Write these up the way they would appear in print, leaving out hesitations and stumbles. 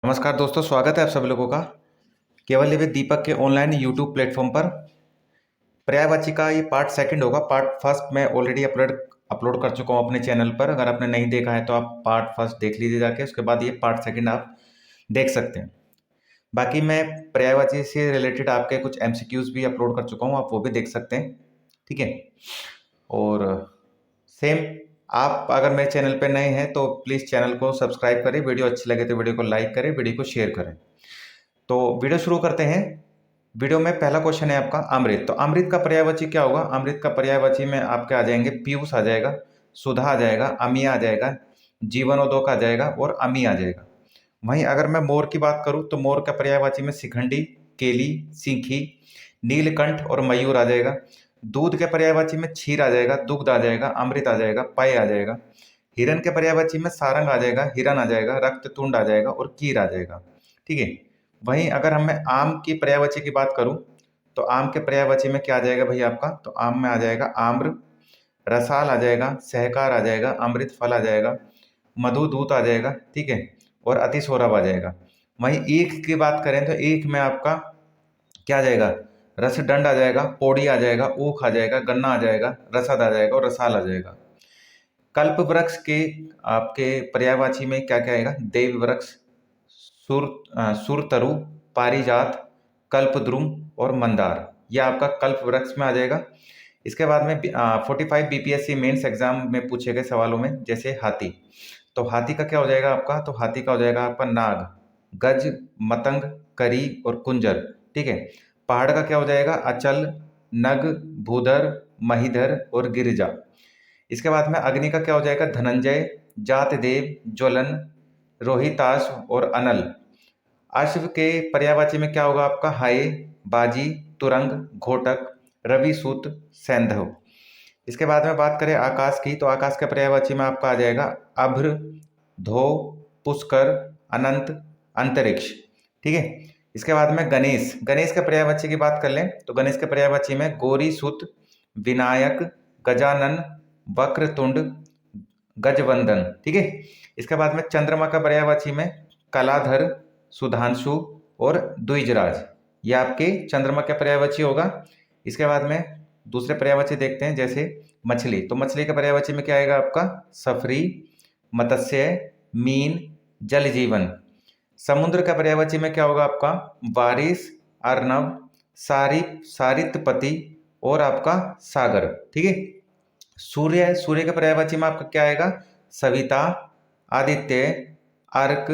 नमस्कार दोस्तों, स्वागत है आप सभी लोगों का केवल विद दीपक के ऑनलाइन यूट्यूब प्लेटफॉर्म पर। पर्यायवाची का ये पार्ट सेकंड होगा। पार्ट फर्स्ट मैं ऑलरेडी अपलोड कर चुका हूँ अपने चैनल पर। अगर आपने नहीं देखा है तो आप पार्ट फर्स्ट देख लीजिए जाके, उसके बाद ये पार्ट सेकंड आप देख सकते हैं। बाकी मैं पर्यायवाची से रिलेटेड आपके कुछ एमसीक्यूज भी अपलोड कर चुका हूँ, आप वो भी देख सकते हैं। ठीक है। और सेम, आप अगर मेरे चैनल पर नए हैं तो प्लीज़ चैनल को सब्सक्राइब करें, वीडियो अच्छी लगे तो वीडियो को लाइक करें, वीडियो को शेयर करें। तो वीडियो शुरू करते हैं। वीडियो में पहला क्वेश्चन है आपका अमृत। तो अमृत का पर्यायवाची क्या होगा? अमृत का पर्यायवाची में आपके आ जाएंगे पीयूष आ जाएगा, सुधा आ जाएगा, अमिया आ जाएगा, जीवनोदक आ जाएगा और अमी आ जाएगा। वहीं अगर मैं मोर की बात करूं तो मोर का पर्यायवाची में शिखंडी, केली, सिंखी, नीलकंठ और मयूर आ जाएगा। दूध के पर्यायवाची में क्षीर आ जाएगा, दुग्ध आ जाएगा, अमृत आ जाएगा, पय आ जाएगा। हिरण के पर्यायवाची में सारंग आ जाएगा, हिरण आ जाएगा, रक्ततुंड आ जाएगा और कीर आ जाएगा। ठीक है। वहीं अगर मैं आम की पर्यायवाची की बात करूं तो आम के पर्यायवाची में क्या आ जाएगा भाई आपका? तो आम में आ जाएगा आम्र, रसाल आ जाएगा, सहकार आ जाएगा, अमृत फल आ जाएगा, मधुदूत आ जाएगा। ठीक है। और अतिसौरभ आ जाएगा। वहीं ईख की बात करें तो ईख में आपका क्या आ जाएगा? रसदंड आ जाएगा, पौड़ी आ जाएगा, ऊख आ जाएगा, गन्ना आ जाएगा, रसद आ जाएगा और रसाल आ जाएगा। कल्प वृक्ष के आपके पर्यायवाची में क्या क्या आएगा? देव वृक्ष, सुरतरु, पारिजात, कल्पद्रुम और मंदार। यह आपका कल्प वृक्ष में आ जाएगा। इसके बाद में 45 बीपीएससी मेंस एग्जाम में पूछे गए सवालों में जैसे हाथी। तो हाथी का क्या हो जाएगा आपका? तो हाथी का हो जाएगा आपका नाग, गज, मतंग, करी और कुंजर। ठीक है। पहाड़ का क्या हो जाएगा? अचल, नग, भूधर, महीधर और गिरिजा। इसके बाद में अग्नि का क्या हो जाएगा? धनंजय, जातदेव, ज्वलन, रोहिताश और अनल। अश्व के पर्यायवाची में क्या होगा आपका? हाय, बाजी, तुरंग, घोटक, रविसूत, सैंधव। इसके बाद में बात करें आकाश की तो आकाश के पर्यायवाची में आपका आ जाएगा अभ्र, धो, पुष्कर, अनंत, अंतरिक्ष। ठीक है। इसके बाद में गणेश, गणेश के पर्यायवाची की बात कर लें तो गणेश के पर्यायवाची में गौरी सुत, विनायक, गजानन, वक्रतुंड, गजवंदन। ठीक है। इसके बाद में चंद्रमा का पर्यायवाची में कलाधर, सुधांशु और द्विजराज। ये आपके चंद्रमा का पर्यायवाची होगा। इसके बाद में दूसरे पर्यायवाची देखते हैं जैसे मछली। तो मछली का पर्यायवाची में क्या आएगा आपका? सफरी, मत्स्य, मीन, जल जीवन। समुद्र का पर्यायवाची में क्या होगा आपका? वारिस, अर्णव, सारितपति और आपका सागर। ठीक है। सूर्य, सूर्य के पर्यायवाची में आपका क्या आएगा? सविता, आदित्य, अर्क,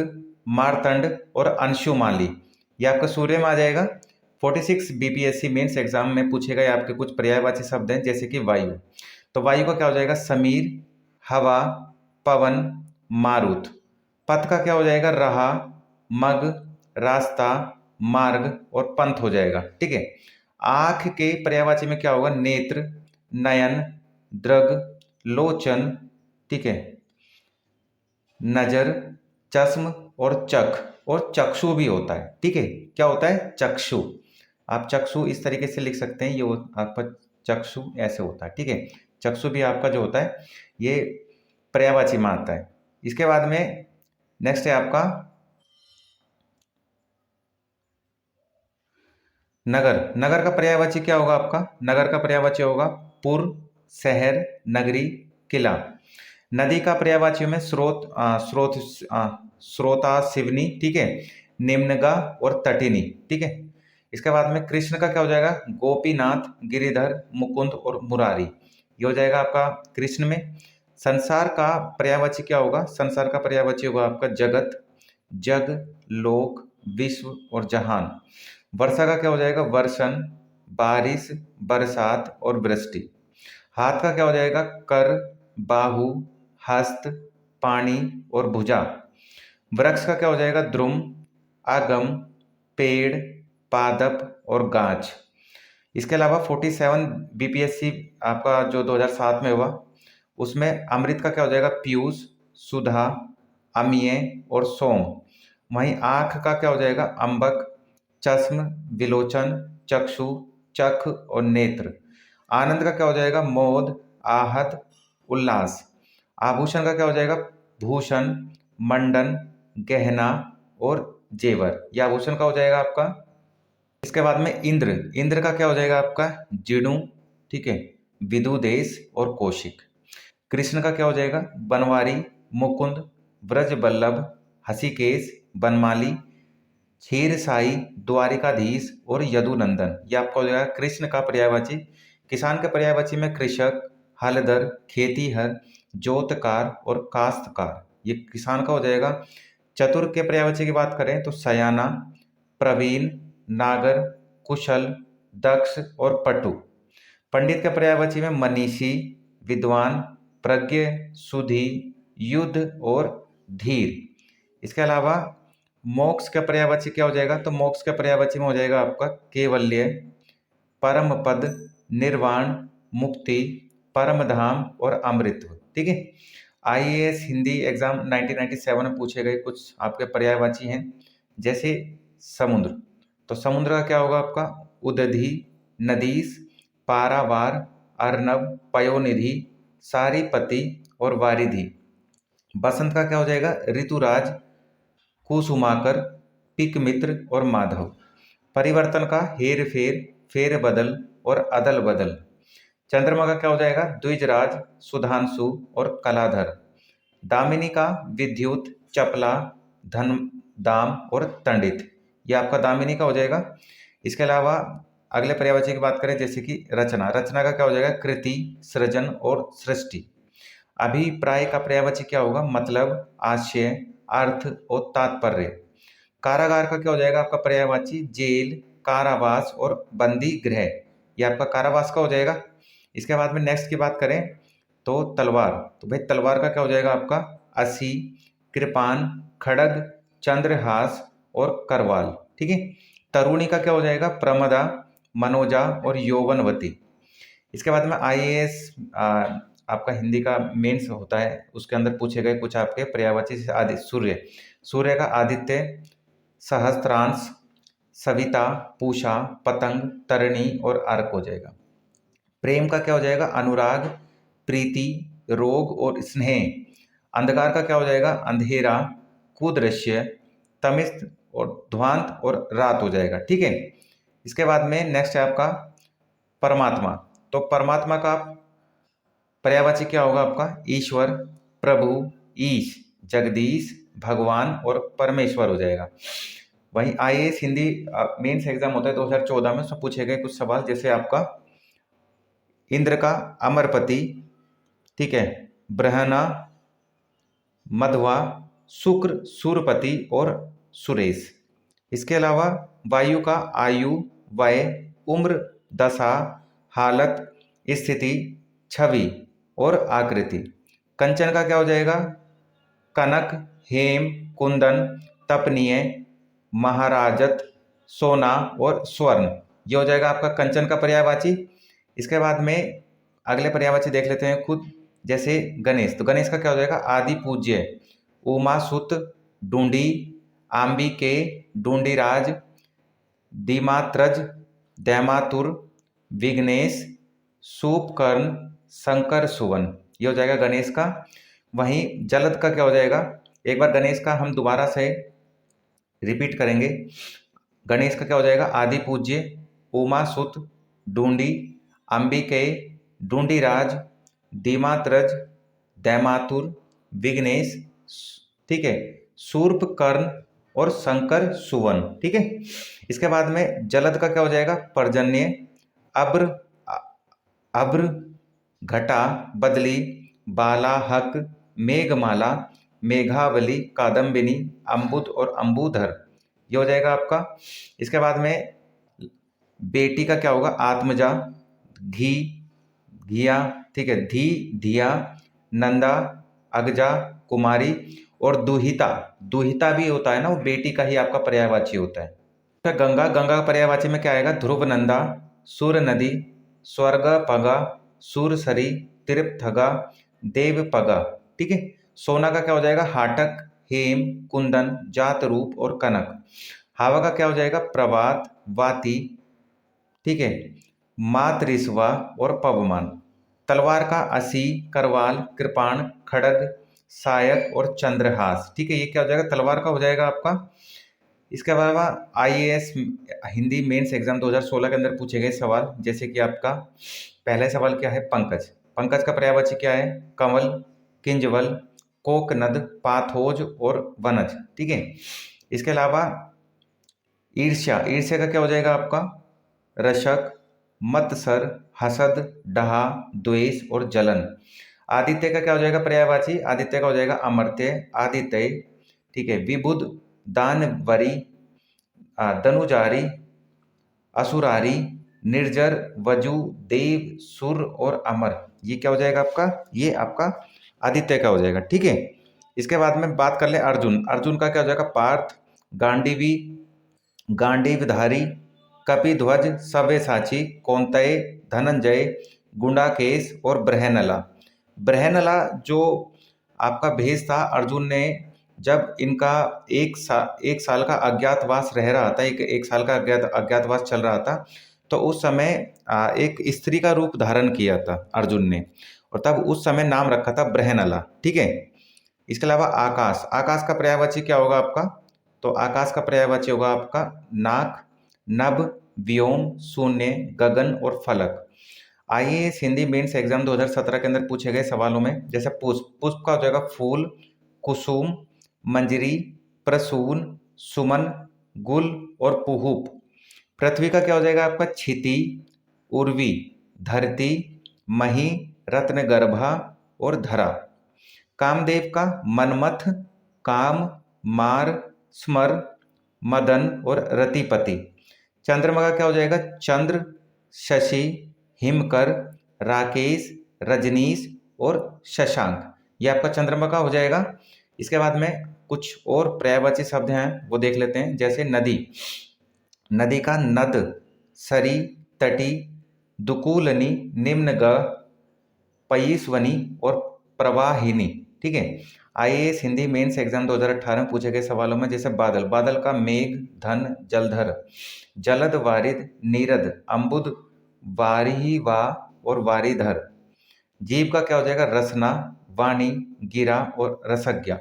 मार्तंड और अंशुमाली। ये आपका सूर्य में आ जाएगा। 46 बीपीएससी मेंस एग्जाम में पूछे गए आपके कुछ पर्यायवाची शब्द हैं जैसे कि वायु। तो वायु का क्या हो जाएगा? समीर, हवा, पवन, मारुत। पथ का क्या हो जाएगा? राह, मग, रास्ता, मार्ग और पंथ हो जाएगा। ठीक है। आंख के पर्यायवाची में क्या होगा? नेत्र, नयन, दृग, लोचन। ठीक है। नजर, चश्म और चख और चक्षु भी होता है। ठीक है। क्या होता है? चक्षु। आप चक्षु इस तरीके से लिख सकते हैं, ये आपका चक्षु ऐसे होता है। ठीक है। चक्षु भी आपका जो होता है ये पर्यायवाची में आता है। इसके बाद में नेक्स्ट है आपका नगर। नगर का पर्यायवाची क्या होगा आपका? नगर का पर्यायवाची होगा पुर, शहर, नगरी, किला। नदी का पर्यायवाची में स्रोता, सिवनी। ठीक है। निम्नगा और तटिनी। ठीक है। इसके बाद में कृष्ण का क्या हो जाएगा? गोपीनाथ, गिरिधर, मुकुंद और मुरारी। ये हो जाएगा आपका कृष्ण में। संसार का पर्यायवाची क्या होगा? संसार का पर्यायवाची होगा आपका जगत, जग, लोक, विश्व और जहान। वर्षा का क्या हो जाएगा? वर्षण, बारिश, बरसात और वृष्टि। हाथ का क्या हो जाएगा? कर, बाहु, हस्त, पानी और भुजा। वृक्ष का क्या हो जाएगा? द्रुम, आगम, पेड़, पादप और गाछ। इसके अलावा 47 बीपीएससी आपका जो 2007 में हुआ उसमें अमृत का क्या हो जाएगा? पीयूष, सुधा, अमीय और सोम। वहीं आँख का क्या हो जाएगा? अंबक, चश्म, विलोचन, चक्षु, चख और नेत्र। आनंद का क्या हो जाएगा? मोद, आहत, उल्लास। आभूषण का क्या हो जाएगा? भूषण, मंडन, गहना और जेवर, यह आभूषण का हो जाएगा आपका। इसके बाद में इंद्र, इंद्र का क्या हो जाएगा आपका? जिणु, ठीक है, विदुदेश और कौशिक। कृष्ण का क्या हो जाएगा? बनवारी, मुकुंद, ब्रज बल्लभ, हसीकेश, बनमाली, क्षीरसाई, द्वारिकाधीश और यदुनंदन। ये आपका हो जाएगा कृष्ण का पर्यायवाची। किसान के पर्यायवाची में कृषक, हलधर, खेतीहर, जोतकार और काश्तकार, ये किसान का हो जाएगा। चतुर के पर्यायवाची की बात करें तो सयाना, प्रवीण, नागर, कुशल, दक्ष और पटु। पंडित के पर्यायवाची में मनीषी, विद्वान, प्रज्ञ, सुधी, युद्ध और धीर। इसके अलावा मोक्ष का पर्यायवाची क्या हो जाएगा? तो मोक्ष का पर्यायवाची में हो जाएगा आपका केवल्य, परम पद, निर्वाण, मुक्ति, परम धाम और अमृत, ठीक है। आईएएस हिंदी एग्जाम 1997 में पूछे गए कुछ आपके पर्यायवाची हैं, जैसे समुद्र, तो समुद्र का क्या होगा आपका? उदधि, नदीस, पारावार, अर्नब, पयोनिधि, सारीपति और वारिधि। बसंत का क्या हो जाएगा? ऋतुराज, कुसुमाकर, पिक मित्र और माधव। परिवर्तन का हेर फेर, फेर बदल और अदल बदल। चंद्रमा का क्या हो जाएगा? द्विजराज, सुधांशु और कलाधर। दामिनी का विद्युत, चपला, धन, दाम और तंडित, ये आपका दामिनी का हो जाएगा। इसके अलावा अगले पर्यायवाची की बात करें जैसे कि रचना, रचना का क्या हो जाएगा? कृति, सृजन और सृष्टि। अभिप्राय का पर्यायवाची क्या होगा? मतलब, आशय, अर्थ और तात्पर्य। कारागार का क्या हो जाएगा आपका पर्यायवाची? जेल, कारावास और बंदी गृह, ये आपका कारावास का हो जाएगा। इसके बाद में नेक्स्ट की बात करें तो तलवार, तो भाई तलवार का क्या हो जाएगा आपका? असी, कृपान, खड़ग, चंद्रहास और करवाल, ठीक है। तरुणी का क्या हो जाएगा? प्रमदा, मनोजा और यौवनवती। इसके बाद में आईएएस आपका हिंदी का मेंस होता है, उसके अंदर पूछे गए कुछ आपके पर्यायवाची। सूर्य, सूर्य का आदित्य, सहस्त्रांश, सविता, पूषा, पतंग, तरणी और अर्क हो जाएगा। प्रेम का क्या हो जाएगा? अनुराग, प्रीति, रोग और स्नेह। अंधकार का क्या हो जाएगा? अंधेरा, कुदृश्य, तमिस्त और ध्वांत और रात हो जाएगा, ठीक है। इसके बाद में नेक्स्ट है आपका परमात्मा, तो परमात्मा का पर्यायवाची क्या होगा आपका? ईश्वर, प्रभु, ईश, जगदीश, भगवान और परमेश्वर हो जाएगा। वहीं आईएएस हिंदी मेंस एग्जाम होता है 2014 में, उसमें पूछे गए कुछ सवाल, जैसे आपका इंद्र का अमरपति, ठीक है, बृहना, मध्वा, शुक्र, सूर्यपति और सुरेश। इसके अलावा वायु का आयु, वय, उम्र, दशा, हालत, स्थिति, छवि और आकृति। कंचन का क्या हो जाएगा? कनक, हेम, कुंदन, तपनीय, महाराजत, सोना और स्वर्ण, ये हो जाएगा आपका कंचन का पर्यायवाची। इसके बाद में अगले पर्यायवाची देख लेते हैं खुद, जैसे गणेश, तो गणेश का क्या हो जाएगा? आदि पूज्य, उमा सुत, डूंडी, आम्बिके, डूंडीराज, दीमात्रज, दैमातुर, विघ्नेश, सूपकर्ण, शंकर सुवन, ये हो जाएगा गणेश का। वहीं जलद का क्या हो जाएगा? एक बार गणेश का हम दोबारा से रिपीट करेंगे। गणेश का क्या हो जाएगा? आदि पूज्य, उमा सुत, डूंडी, अंबिके, डूंडीराज, दीमात्रज, दैमातुर, विघ्नेश, ठीक है, शूर्पकर्ण और शंकर सुवन, ठीक है। इसके बाद में जलद का क्या हो जाएगा? पर्जन्य, अब्र, अब्र, घटा, बदली, बालाहक, मेघमाला, मेघावली, कादम्बिनी, अम्बुद और अम्बूधर, ये हो जाएगा आपका। इसके बाद में बेटी का क्या होगा? आत्मजा, घी, घिया, ठीक है, धी, धिया, नंदा, अगजा, कुमारी और दुहिता, दुहिता भी होता है ना, वो बेटी का ही आपका पर्यायवाची होता है। तो गंगा, गंगा का पर्यायवाची में क्या आएगा? ध्रुव नंदा, सुर नदी, स्वर्ग पगा, सुरसरी, तिरपथगा, देव पगा, ठीक है। सोना का क्या हो जाएगा? हाटक, हेम, कुंदन, जात रूप और कनक। हवा का क्या हो जाएगा? प्रभात, वाती, ठीक है, मातरिस्वा और पवमान। तलवार का असी, करवाल, कृपाण, खड़ग, सायक और चंद्रहास, ठीक है, ये क्या हो जाएगा? तलवार का हो जाएगा आपका इसके अलावा आईएएस हिंदी मेंस एग्जाम 2016 के अंदर पूछे गए सवाल, जैसे कि आपका पहला सवाल क्या है, पंकज। पंकज का पर्यायवाची क्या है, कंवल, किंजवल, कोकनद, पाथोज और वनज। ठीक है। इसके अलावा ईर्ष्या, ईर्ष्या का क्या हो जाएगा आपका, रशक, मत्सर, हसद, डहा, द्वेष और जलन। आदित्य का क्या हो जाएगा पर्यायवाची, आदित्य का हो जाएगा अमर्त्य, आदित्य। ठीक है। विबुध, दानवरी, धनुजारी, असुरारी, निर्जर, वजु, देव, सुर और अमर। ये क्या हो जाएगा आपका, ये आपका आदित्य का हो जाएगा। ठीक है। इसके बाद में बात कर ले अर्जुन। अर्जुन का क्या हो जाएगा, पार्थ, गांडीवी, गांडीवधारी, कपिध्वज, सव्यसाची, कौंतेय, धनंजय, गुंडाकेश और बृहनला। बृहनला जो आपका भेष था, अर्जुन ने जब इनका एक साल का अज्ञातवास रह रहा था, एक साल का अज्ञातवास चल रहा था, तो उस समय एक स्त्री का रूप धारण किया था अर्जुन ने, और तब उस समय नाम रखा था बृहनला। ठीक है। इसके अलावा आकाश, आकाश का पर्यायवाची क्या होगा आपका, तो आकाश का पर्यायवाची होगा आपका नाक, नभ, व्योम, शून्य, गगन और फलक। आईएएस हिंदी मेंस एग्जाम 2017 के अंदर पूछे गए सवालों में, जैसे पुष्प, पुष्प का हो जाएगा फूल, कुसुम, मंजरी, प्रसून, सुमन, गुल और पुहुप। पृथ्वी का क्या हो जाएगा आपका, क्षिति, उर्वी, धरती, मही, रत्नगर्भा और धरा। कामदेव का मनमथ, काम, मार, स्मर, मदन और रतिपति। चंद्रमा का क्या हो जाएगा, चंद्र, शशि, हिमकर, राकेश, रजनीश और शशांक। ये आपका चंद्रमा का हो जाएगा। इसके बाद में कुछ और पर्यायवाची शब्द हैं, वो देख लेते हैं। जैसे नदी, नदी का नद, सरी, तटी, दुकूलनी, निम्नगा, पयीस्वनी और प्रवाहिनी। ठीक है। आईएएस हिंदी मेंस एग्जाम 2018 में पूछे गए सवालों में, जैसे बादल, बादल का मेघ, धन, जलधर, जलद, वारिद, नीरद, अम्बुद, वारिवा और वारिधर। जीव का क्या हो जाएगा, रसना, वाणी, गिरा और रसज्ञा।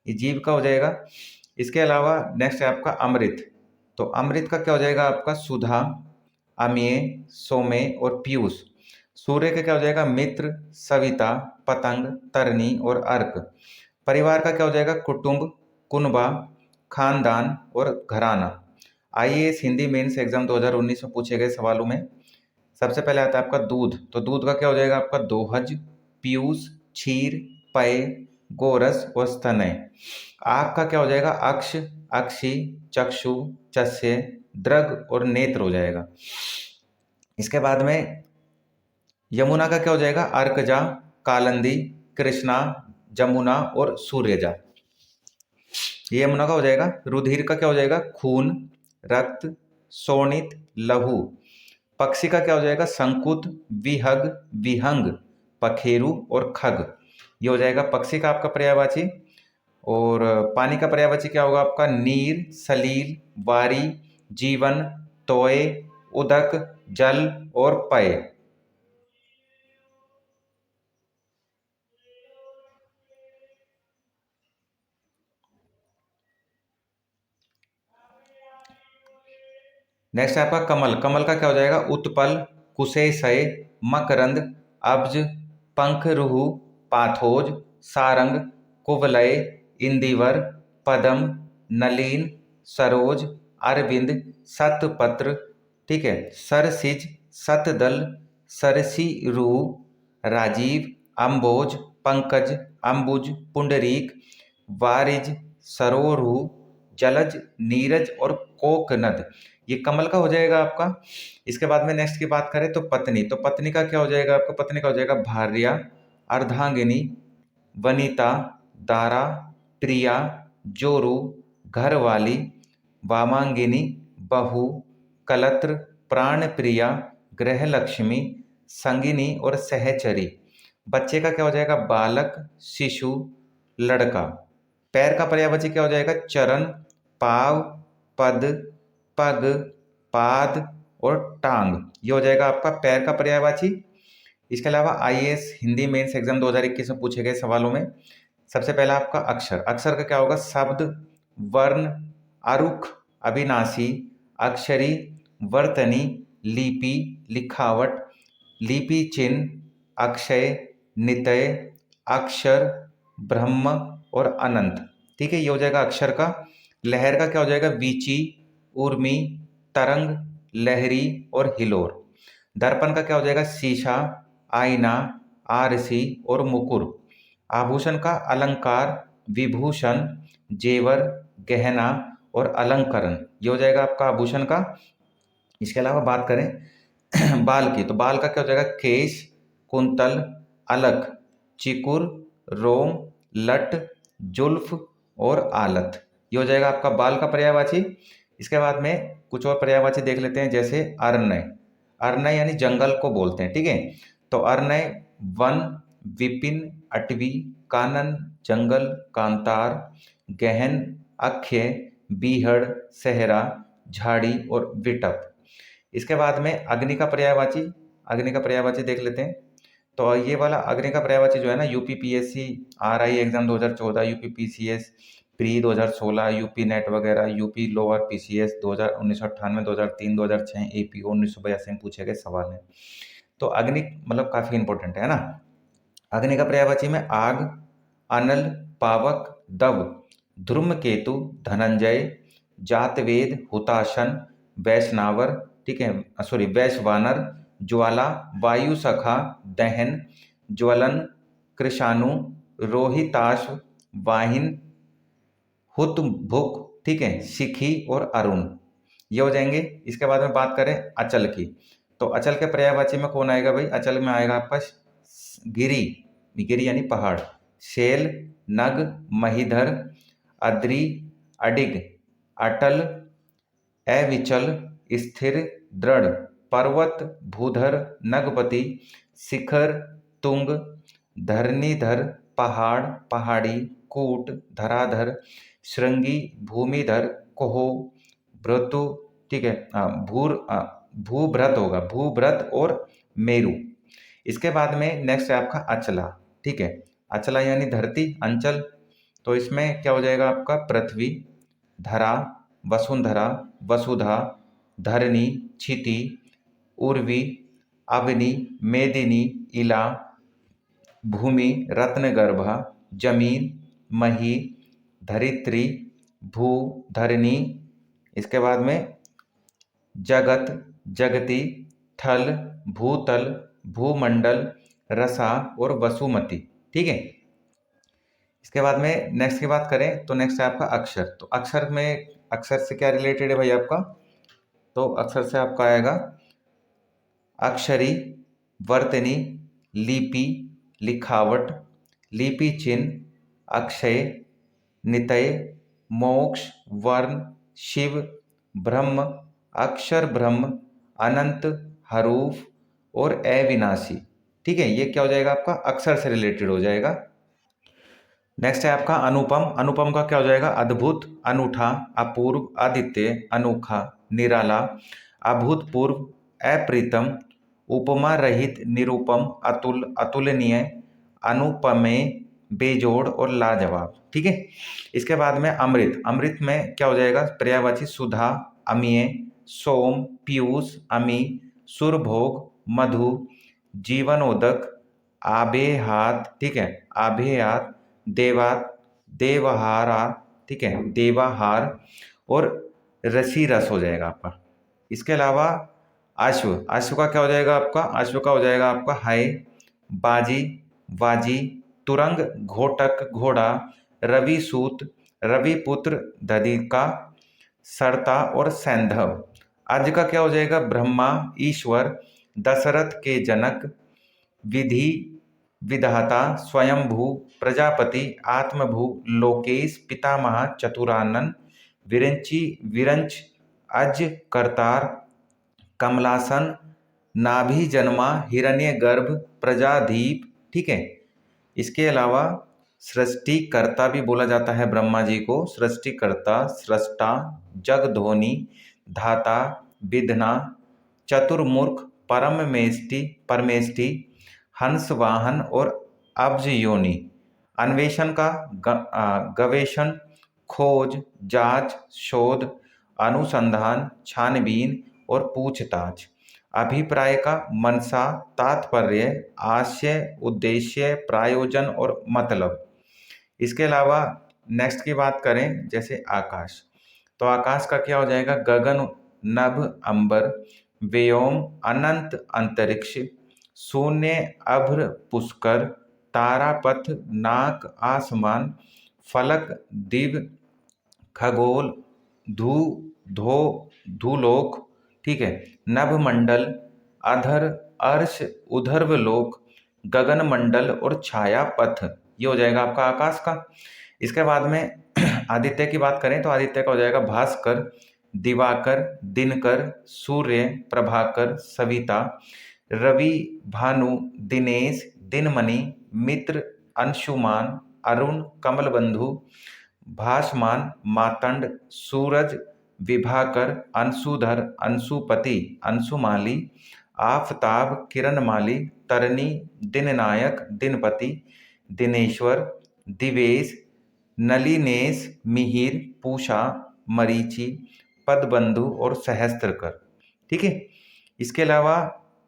ये जीव का हो जाएगा। इसके अलावा नेक्स्ट है आपका अमृत। तो अमृत का क्या हो जाएगा आपका, सुधा, अमेय, सोमे और पीयूष। सूर्य का क्या हो जाएगा, मित्र, सविता, पतंग, तरनी और अर्क। परिवार का क्या हो जाएगा, कुटुंब, कुनबा, खानदान और घराना। आईएएस हिंदी मेंस एग्जाम 2019 में पूछे गए सवालों में सबसे पहले आता है आपका दूध। तो दूध का क्या हो जाएगा आपका, दोहज, पीयूष, क्षीर, पय, गोरस और स्तनय। आँख का क्या हो जाएगा, अक्ष, अक्षी, चक्षु, चस्य, दृग और नेत्र हो जाएगा। इसके बाद में यमुना का क्या हो जाएगा, अर्कजा, कालंदी, कृष्णा, जमुना और सूर्यजा। ये यमुना का हो जाएगा। रुधिर का क्या हो जाएगा, खून, रक्त, शोणित, लहू। पक्षी का क्या हो जाएगा, संकुत, विहग, विहंग, पखेरु और खग। ये हो जाएगा पक्षी का आपका पर्यायवाची। और पानी का पर्यायवाची क्या होगा आपका, नीर, सलील, वारी, जीवन, तोय, उदक, जल और पय। नेक्स्ट है आपका कमल। कमल का क्या हो जाएगा, उत्पल, कुशेशय, मकरंद, अब्ज, पंखरुहु, पाथोज, सारंग, कुवलय, इंदिवर, पदम, नलीन, सरोज, अरविंद, सतपत्र। ठीक है। सरसिज, सतदल, सरसिरु, राजीव, अम्बोज, पंकज, अम्बुज, पुंडरीक, वारिज, सरोरु, जलज, नीरज और कोकनद। ये कमल का हो जाएगा आपका। इसके बाद में नेक्स्ट की बात करें तो पत्नी। तो पत्नी का क्या हो जाएगा आपका, पत्नी का हो जाएगा भार्या, अर्धांगिनी, वनिता, दारा, प्रिया, जोरू, घरवाली, वामांगिनी, बहू, कलत्र, प्राण प्रिया, गृहलक्ष्मी, संगिनी और सहचरी। बच्चे का क्या हो जाएगा, बालक, शिशु, लड़का। पैर का पर्यायवाची क्या हो जाएगा, चरण, पाव, पद, पग, पाद और टांग। ये हो जाएगा आपका पैर का पर्यायवाची। इसके अलावा आईएएस हिंदी मेंस एग्जाम 2021 में पूछे गए सवालों में सबसे पहला आपका अक्षर। अक्षर का क्या होगा, शब्द, वर्ण, आरुख, अविनाशी, अक्षरी, वर्तनी, लिपि, लिखावट, लिपि चिन्ह, अक्षय, नितय, अक्षर, ब्रह्म और अनंत। ठीक है, ये हो जाएगा अक्षर का। लहर का क्या हो जाएगा? वीची, उर्मी, तरंग, लहरी और हिलोर। दर्पण का क्या हो जाएगा? शीशा, आईना, आरसी और मुकुर। आभूषण का अलंकार, विभूषण, जेवर, गहना और अलंकरण। ये हो जाएगा आपका आभूषण का। इसके अलावा बात करें बाल की, तो बाल का क्या हो जाएगा? केश, कुंतल, अलक, चिकुर, रोम, लट, जुल्फ और आलत। ये हो जाएगा आपका बाल का पर्यायवाची। इसके बाद में कुछ और पर्यायवाची देख लेते हैं, जैसे अरण्य। अरण्य यानी जंगल को बोलते हैं। ठीक है, तो अरण्य वन, विपिन, अटवी, कानन, जंगल, कांतार, गहन, अख्य, बीहड़, सहरा, झाड़ी और विटप। इसके बाद में अग्नि का पर्यायवाची, अग्नि का पर्यायवाची देख लेते हैं। तो ये वाला अग्नि का पर्यायवाची जो है ना, UPPSC RI exam 2014, UP PCS pre 2016, UP net वगैरह, यूपी लोअर पीसीएस 1998, 2003, 2006, एपी 1982 में पूछे गए सवाल हैं। तो अग्नि मतलब काफी इंपॉर्टेंट है ना। अग्नि का पर्यायवाची में आग, अनल, पावक, दव, ध्रुमकेतु, धनंजय, जातवेद, हुताशन, वैष्णवर, ठीक है, सॉरी वैश्वानर, ज्वाला, वायु सखा, दहन, ज्वलन, कृषाणु, रोहिताश्व, वाहिन, हुत, भुक, ठीक है, शिखी और अरुण। ये हो जाएंगे। इसके बाद में बात करें अचल की, तो अचल के पर्यायवाची में कौन आएगा भाई? अचल में आएगा आपका गिरी, गिरी यानी पहाड़, शैल, नग, महीधर, अद्री, अडिग, अटल, अविचल, स्थिर, दृढ़, पर्वत, भूधर, नगपति, शिखर, तुंग, धरणीधर, पहाड़, पहाड़ी, कूट, धराधर, श्रृंगी, भूमिधर, कोहो, भृतु, ठीक है, भूभृत होगा, भूभृत और मेरु। इसके बाद में नेक्स्ट है आपका अचला। ठीक है, अचला यानी धरती, अंचल। तो इसमें क्या हो जाएगा आपका? पृथ्वी, धरा, वसुंधरा, वसुधा, धरणी, क्षिति, उर्वी, अवनी, मेदिनी, इला, भूमि, रत्नगर्भा, जमीन, मही, धरित्री, भू, धरणी। इसके बाद में जगत, जगती, थल, भूतल, भूमंडल, रसा और वसुमती। ठीक है, इसके बाद में नेक्स्ट की बात करें तो नेक्स्ट है आपका अक्षर। तो अक्षर में, अक्षर से क्या रिलेटेड है भाई आपका? तो अक्षर से आपका आएगा अक्षरी, वर्तनी, लिपि, लिखावट, लिपि चिन्ह, अक्षय, नितय, मोक्ष, वर्ण, शिव, ब्रह्म, अक्षर ब्रह्म, अनंत, हरूफ और अविनाशी। ठीक है, ये क्या हो जाएगा आपका? अक्षर से रिलेटेड हो जाएगा। नेक्स्ट है आपका अनुपम। अनुपम का क्या हो जाएगा? अद्भुत, अनूठा, अपूर्व, आदित्य, अनोखा, निराला, अभूतपूर्व, अप्रीतम, उपमा रहित, निरूपम, अतुल, अतुलनीय, अनुपमेय, बेजोड़ और लाजवाब। ठीक है, इसके बाद में अमृत। अमृत में क्या हो जाएगा? पर्यायवाची सुधा, अमीय, सोम, पीयूष, अमी, सुरभोग, मधु, जीवनोदक, आबेहात, ठीक है, आबेयात, देवात, देवहारा, ठीक है, देवाहार और रसी रस हो जाएगा आपका। इसके अलावा अश्व। अश्व का क्या हो जाएगा आपका? अश्व का हो जाएगा आपका हाय, बाजी, वाजी, तुरंग, घोटक, घोड़ा, रविसूत, रविपुत्र, दधिका, सरता और सैंधव। आज का क्या हो जाएगा? ब्रह्मा, ईश्वर, दशरथ के जनक, विधि, विधाता, स्वयंभू, प्रजापति, आत्मभू, लोकेश, पितामह, चतुरानन, विरंची, विरंच, अज, करतार, कमलासन, नाभि जन्मा, हिरण्यगर्भ, प्रजाधीप। ठीक है, इसके अलावा सृष्टिकर्ता भी बोला जाता है ब्रह्मा जी को, सृष्टिकर्ता, सृष्टा, जगधोनी, धाता, विधना, चतुर्मुख, परमेष्टि, परमेष्टि, हंस वाहन और अब्ज योनि। अन्वेषण का गवेषण, खोज, जांच, शोध, अनुसंधान, छानबीन और पूछताछ। अभिप्राय का मनसा, तात्पर्य, आशय, उद्देश्य, प्रायोजन और मतलब। इसके अलावा नेक्स्ट की बात करें जैसे आकाश, तो आकाश का क्या हो जाएगा? गगन, नभ, अंबर, व्योम, अनंत, अंतरिक्ष, शून्य, अभ्र, पुष्कर, तारापथ, नाक, आसमान, फलक, दिव, खगोल, धू, धो, धूलोक, ठीक है, नभमंडल, अधर, अर्श, उधर्वलोक, गगनमंडल और छाया पथ। ये हो जाएगा आपका आकाश का। इसके बाद में आदित्य की बात करें तो आदित्य का हो जाएगा भास्कर, दिवाकर, दिनकर, सूर्य, प्रभाकर, सविता, रवि, भानु, दिनेश, दिनमणि, मित्र, अंशुमान, अरुण, कमलबंधु, भासमान, मातंड, सूरज, विभाकर, अंशुधर, अंशुपति, अंशुमाली, आफताब, किरणमाली, तरनी, दिननायक, दिनपति, दिनेश्वर, दिवेश, नलिनेश, मिहिर, पूषा, मरीचि, पदबंधु और सहस्त्रकर। ठीक है। इसके अलावा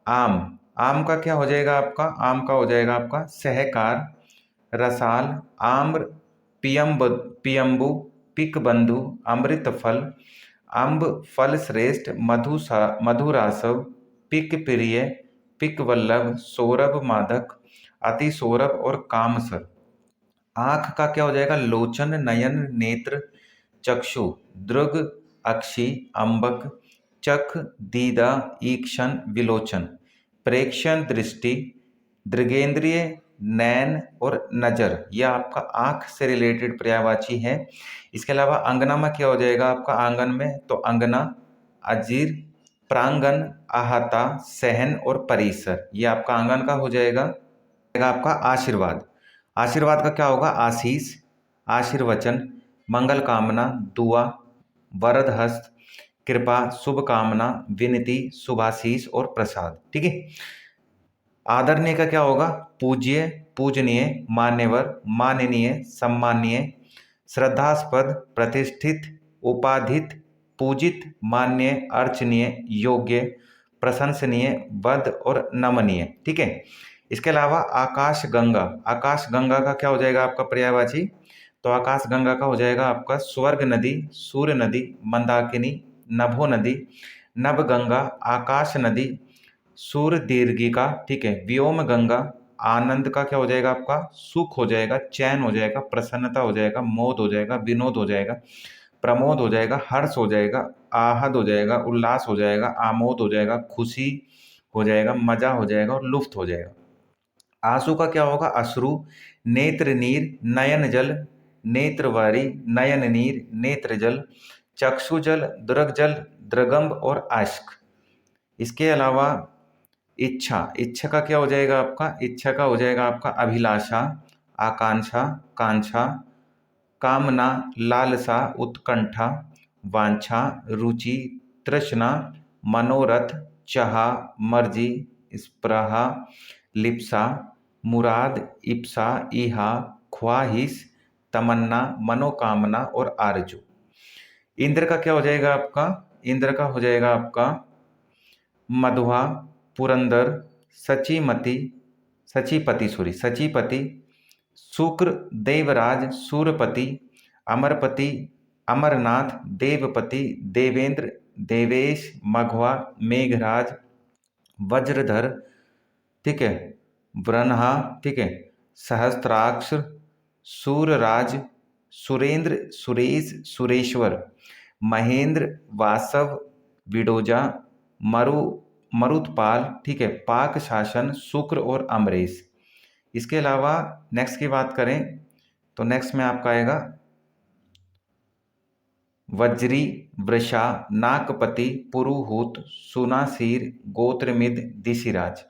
आम, आम का क्या हो जाएगा आपका? आम का हो जाएगा आपका सहकार, रसाल, आम्र, पियम्बु, पिकबंधु, अमृतफल, अम्ब, फल श्रेष्ठ, मधुरासव, पिक प्रिय, पिक वल्लभ, सौरभ, मादक, अति सौरभ और कामसर। आंख का क्या हो जाएगा? लोचन, नयन, नेत्र, चक्षु, दृग, अक्षी, अंबक, चख, दीदा, ईक्षण, विलोचन, प्रेक्षण, दृष्टि, दृगेंद्रिय, नैन और नजर। यह आपका आंख से रिलेटेड पर्यायवाची है। इसके अलावा अंगना में क्या हो जाएगा आपका? आंगन में तो अंगना, अजीर, प्रांगण, अहाता, सहन और परिसर। ये आपका आंगन का हो जाएगा। आपका आशीर्वाद, आशीर्वाद का क्या होगा? आशीष, आशीर्वचन, मंगल कामना, दुआ, वरद हस्त, कृपा, शुभ कामना, विनती, शुभाशीष और प्रसाद। ठीक है। आदरणीय का क्या होगा? पूज्य, पूजनीय, मान्यवर, माननीय, सम्माननीय, श्रद्धास्पद, प्रतिष्ठित, उपाधित, पूजित, मान्य, अर्चनीय, योग्य, प्रशंसनीय, वध और नमनीय। ठीक है। इसके अलावा आकाश गंगा, आकाश गंगा का क्या हो जाएगा आपका पर्यायवाची? तो आकाश गंगा का हो जाएगा आपका स्वर्ग नदी, सूर्य नदी, मंदाकिनी, नभो नदी, नभ गंगा, आकाश नदी, सूर्य दीर्घिका। ठीक है। व्योम गंगा, आनंद का क्या हो जाएगा आपका? सुख हो जाएगा, चैन हो जाएगा, प्रसन्नता हो जाएगा, मोद हो जाएगा, विनोद हो जाएगा, प्रमोद हो जाएगा, हर्ष हो जाएगा, आहद हो जाएगा, उल्लास हो जाएगा, आमोद हो जाएगा, खुशी हो जाएगा, मजा हो जाएगा और लुफ्त हो जाएगा। आंसू का क्या होगा? अश्रु, नेत्र नीर, नयन जल, नेत्रवारी, नयन नीर, नेत्र जल, चक्षु जल, दृग जल, द्रगंब और आश्क। इसके अलावा इच्छा, इच्छा का क्या हो जाएगा आपका? इच्छा का हो जाएगा आपका अभिलाषा, आकांक्षा, कांक्षा, कामना, लालसा, उत्कंठा, वांछा, रुचि, तृष्णा, मनोरथ, चाह, मर्जी, स्पृहा, लिप्सा, मुराद, इप्सा, इहा, ख्वाहिश, तमन्ना, मनोकामना और आरजू। इंद्र का क्या हो जाएगा आपका? इंद्र का हो जाएगा आपका मधुआ, पुरंदर, सचीमती, सचीपति, शुक्र, देवराज, सूरपति, अमरपति, अमरनाथ, देवपति, देवेंद्र, देवेश, मघवा, मेघराज, वज्रधर, ठीक है, ब्रह्मा, ठीक है, सहस्त्राक्ष, सूरराज, सुरेंद्र, सुरेश, सुरेश्वर, महेंद्र, वासव, विडोजा, मरुतपाल, ठीक है, पाक शासन, शुक्र और अमरेश। इसके अलावा नेक्स्ट की बात करें तो नेक्स्ट में आपका आएगा वज्री, वृषा, नाकपति, पुरुहूत, सुनासीर, गोत्रमिद, दिशिराज,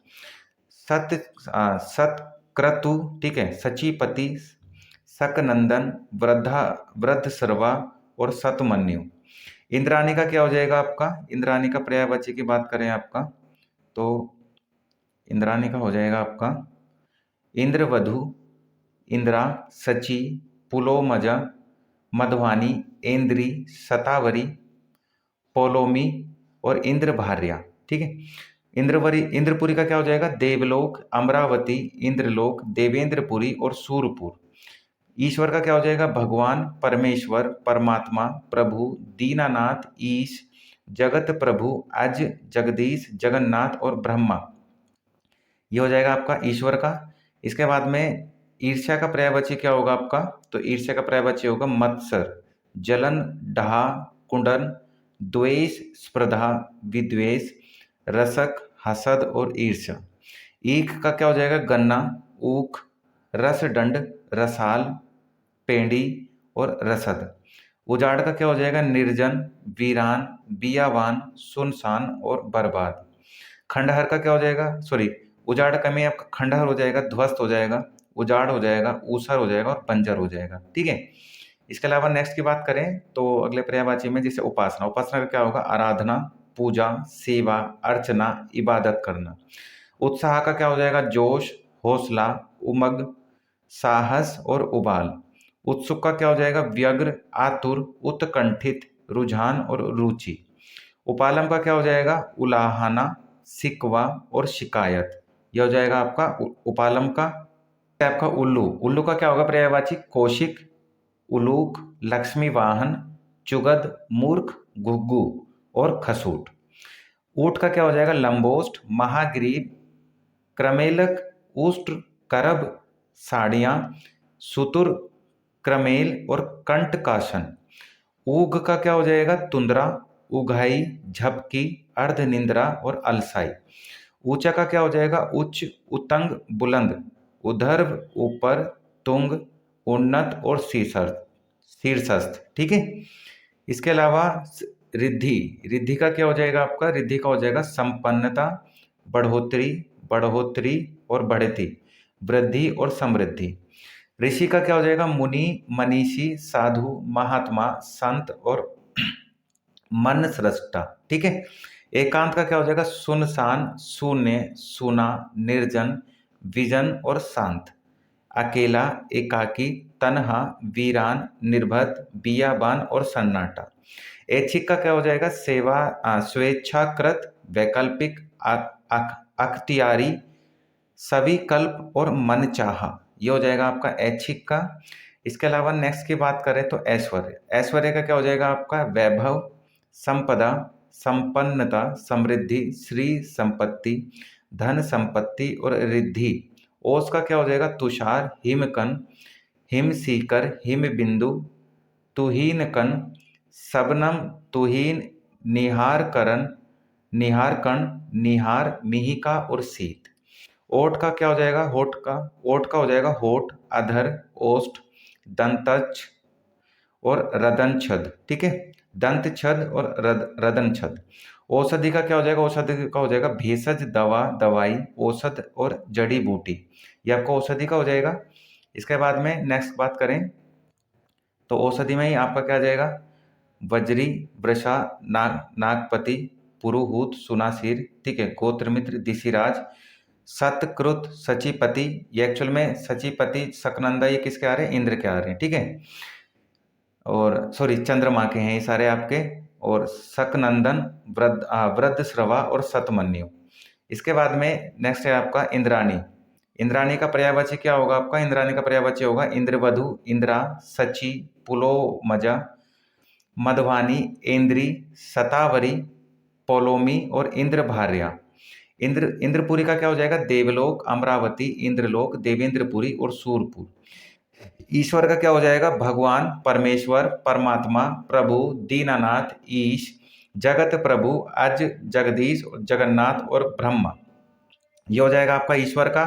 सतक्रतु, ठीक है, सचीपति, सकनंदन, वृद्धसर्वा और सतमन्यु। इंद्राणी का क्या हो जाएगा आपका? इंद्राणी का पर्यायवाची की बात करें आपका तो इंद्राणी का हो जाएगा आपका इंद्रवधु, इंद्रा, सची, पुलोमजा, मधवानी, ऐन्द्री, शतावरी, पोलोमी और इंद्रभार्या। ठीक है, इंद्रपुरी का क्या हो जाएगा? देवलोक, अमरावती, इंद्रलोक, देवेंद्रपुरी और सूरपुर। ईश्वर का क्या हो जाएगा? भगवान, परमेश्वर, परमात्मा, प्रभु, दीनानाथ, ईश, जगत प्रभु, अज, जगदीश, जगन्नाथ और ब्रह्मा। ये हो जाएगा आपका ईश्वर का। इसके बाद में ईर्ष्या का पर्यायवाची क्या होगा आपका? तो ईर्ष्या का पर्यायवाची होगा मत्सर, जलन, डाह, कुंडन, द्वेष, स्पर्धा, विद्वेष, रसक, हसद और ईर्ष्या। ईख का क्या हो जाएगा? गन्ना, ऊख, रसदंड, रसाल, पेंडी और रसद। उजाड़ का क्या हो जाएगा? निर्जन, वीरान, बियावान, सुनसान और बर्बाद। खंडहर का क्या हो जाएगा? सॉरी, उजाड़ का में आपका खंडहर हो जाएगा, ध्वस्त हो जाएगा, उजाड़ हो जाएगा, ऊसर हो जाएगा और बंजर हो जाएगा। ठीक है, इसके अलावा नेक्स्ट की बात करें तो अगले पर्यायवाची में जैसे उपासना, उपासना का क्या होगा? आराधना, पूजा, सेवा, अर्चना, इबादत करना। उत्साह का क्या हो जाएगा? जोश, हौसला, उमंग, साहस और उबाल। उत्सुक का क्या हो जाएगा? व्यग्र, आतुर, उत्कंठित, रुझान और रुचि। उपालम का क्या हो जाएगा? उलाहना, सिकवा और शिकायत। यह हो जाएगा आपका उपालम का। आपका उल्लू, उल्लू का क्या होगा पर्यायवाची? कौशिक, उलूक, लक्ष्मी वाहन, चुगद, मूर्ख, घुग्गू और खसूट। ऊंट का क्या हो जाएगा? लंबोष्ट, महाग्रीव, क्रमेलक, उष्ट्र, करब, साड़ियाँ, सुतुर, क्रमेल और कंटकासन। ऊग का क्या हो जाएगा? तुंद्रा, उघाई, झपकी, अर्धनिंद्रा और अलसाई। ऊंचा का क्या हो जाएगा? उच्च, उतंग, बुलंद, उधर्व, ऊपर, तुंग, उन्नत और शीर्षस्थ। ठीक है, इसके अलावा रिद्धि, रिद्धि का क्या हो जाएगा आपका? रिद्धि का हो जाएगा संपन्नता, बढ़ोतरी, बढ़ोतरी और बढ़ती, वृद्धि और समृद्धि। ऋषि का क्या हो जाएगा? मुनि, मनीषी, साधु, महात्मा, संत और मन सृष्टा। ठीक है, एकांत का क्या हो जाएगा? सुनसान, शून्य, सूना, निर्जन, विजन और शांत। अकेला, एकाकी, तन्हा, वीरान, निर्भद, बियाबान और सन्नाटा। ऐच्छिक का क्या हो जाएगा? स्वेच्छाकृत, वैकल्पिक, अख्तियारी, सविकल्प और मनचाहा। ये हो जाएगा आपका ऐच्छिक का। इसके अलावा नेक्स्ट की बात करें तो ऐश्वर्य, ऐश्वर्य का क्या हो जाएगा आपका? वैभव, संपदा, संपन्नता, समृद्धि, श्री संपत्ति, धन संपत्ति और रिद्धि। ओस का क्या हो जाएगा? तुषार, हिमकन, हिम सीकर, हिम बिंदु, तुहीन कन, शबनम, तुहीन, निहारकरण, निहारकण, निहार, मिहिका और शीत। ओठ का क्या हो जाएगा? ओठ का हो जाएगा होठ, अधर, ओष्ठ, दंतच्छ और रदनछद। ठीक है, दंत छद और रदन छद। औषधि का क्या हो जाएगा? औषधि का हो जाएगा भेषज, दवा, दवाई, औषध और जड़ी बूटी। ये आपका औषधि का हो जाएगा। इसके बाद में नेक्स्ट बात करें तो औषधि में ही आपका क्या आ जाएगा? वज्री, वृषा, नागपति, पुरुहूत, सुनासिर। ठीक है, गोत्रमित्र, दिशिराज, सतकृत, सचिपति। ये एक्चुअल में सचिपति, शकनंदा ये किसके आ रहे हैं? इंद्र के आ रहे हैं। ठीक है, और सॉरी चंद्रमा के हैं ये सारे आपके। और शकनंदन, वृद्धश्रवा और शतमन्यु। इसके बाद में नेक्स्ट है आपका इंद्राणी। इंद्राणी का पर्यायवाची क्या होगा आपका? इंद्राणी का पर्यायवाची होगा इंद्रवधु, इंद्रा, सची, पुलोमजा, मधवानी, इंद्री, शतावरी, पोलोमी और इंद्रभार्या। इंद्रपुरी का क्या हो जाएगा? देवलोक, अमरावती, इंद्रलोक, देवेंद्रपुरी और सूरपुर। ईश्वर का क्या हो जाएगा? भगवान, परमेश्वर, परमात्मा, प्रभु, दीनानाथ, ईश, जगत प्रभु, अज, जगदीश, जगन्नाथ और ब्रह्मा। ये हो जाएगा आपका ईश्वर का।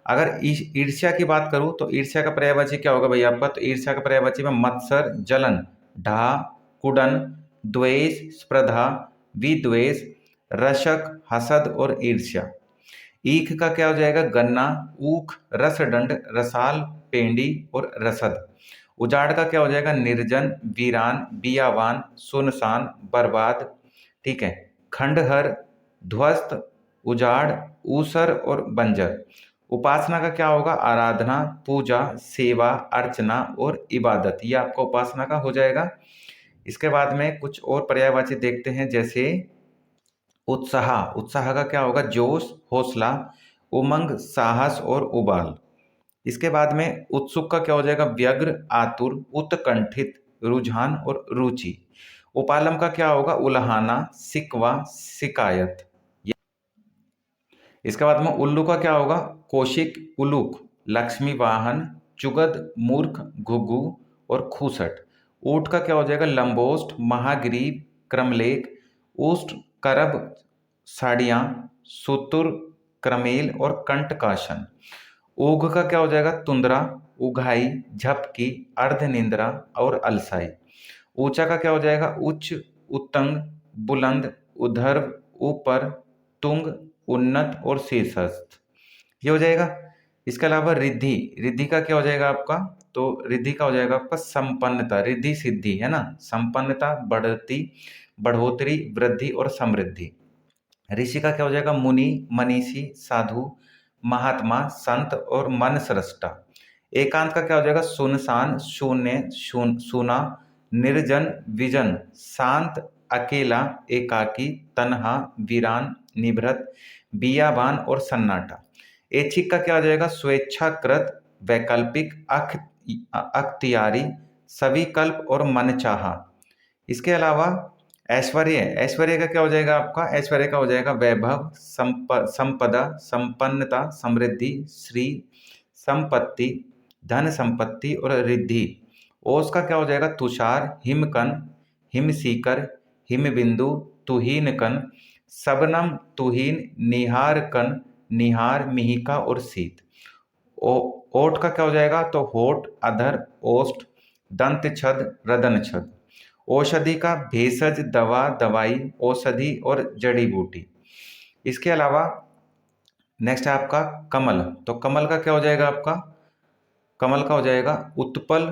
अगर ईर्ष्या की बात करूं तो ईर्ष्या का पर्यायवाची क्या होगा भाई आपका? तो ईर्ष्या का पर्यायवाची में मत्सर, जलन, डाह, कुडन, द्वेष, स्पर्धा, विद्वेष, रशक, हसद और ईर्ष्या। ईख का क्या हो जाएगा? गन्ना, ऊख, रसदंड, रसाल, पेंडी और रसद। उजाड़ का क्या हो जाएगा? निर्जन, वीरान, बियावान, सुनसान, बर्बाद। ठीक है, खंडहर, ध्वस्त, उजाड़, ऊसर और बंजर। उपासना का क्या होगा? आराधना, पूजा, सेवा, अर्चना और इबादत। ये आपका उपासना का हो जाएगा। इसके बाद में कुछ और पर्यायवाची देखते हैं, जैसे उत्साह। उत्साह का क्या होगा? जोश, हौसला, उमंग, साहस और उबाल। इसके बाद में उत्सुक का क्या हो जाएगा? व्यग्र, आतुर, उत्कंठित, रुझान और रुचि। उपालम का क्या होगा? उल्हाना, सिकवा, शिकायत। इसके बाद में उल्लू का क्या होगा? कौशिक, उलूक, लक्ष्मी वाहन, चुगद, मूर्ख, घुघु और खूसट। ऊंट का क्या हो जाएगा? लंबोष्ट, महाग्रीव, क्रमलेख, ऊष्ट, करब, साड़ियाँ, सुतुर, क्रमेल और कंटकाशन। ऊघ का क्या हो जाएगा? तुंद्रा, उघाई, झपकी, अर्धनिंद्रा और अलसाई। ऊंचा का क्या हो जाएगा? उच्च, उत्तंग, बुलंद, उधर्व, ऊपर, तुंग, उन्नत और शीर्षस्थ। ये हो जाएगा। इसके अलावा रिद्धि। रिद्धि का क्या हो जाएगा आपका? तो रिद्धि का हो जाएगा आपका संपन्नता। रिद्धि सिद्धि है ना, संपन्नता, बढ़ती, बढ़ोतरी, वृद्धि और समृद्धि। ऋषि का क्या हो जाएगा? मुनि, मनीषी, साधु, महात्मा, संत और मन सृष्टा। एकांत का क्या हो जाएगा? सुनसान, शून्य, सूना, निर्जन, विजन, शांत, अकेला, एकाकी, तन्हा, वीरान, निभृत, बियाबान और सन्नाटा। ऐच्छिक का क्या हो जाएगा? स्वेच्छाकृत, वैकल्पिक, अख्तियारी, सविकल्प और मनचाहा। इसके अलावा ऐश्वर्य। ऐश्वर्य का क्या हो जाएगा आपका? ऐश्वर्य का हो जाएगा वैभव, संपदा, संपन्नता, समृद्धि, श्री, संपत्ति, धन संपत्ति और रिद्धि। ओस का क्या हो जाएगा? तुषार, हिमकन, हिमसीकर, हिमबिंदु, तुहीनकन, सबनम, तुहीन, निहारकन, निहार, मिहिका और शीत। ओठ का क्या हो जाएगा? तो होठ, अधर, ओष्ठ, दंत छद, रदन छद। औषधि का भेषज, दवा, दवाई, औषधि और जड़ी बूटी। इसके अलावा नेक्स्ट है आपका कमल। तो कमल का क्या हो जाएगा आपका? कमल का हो जाएगा उत्पल,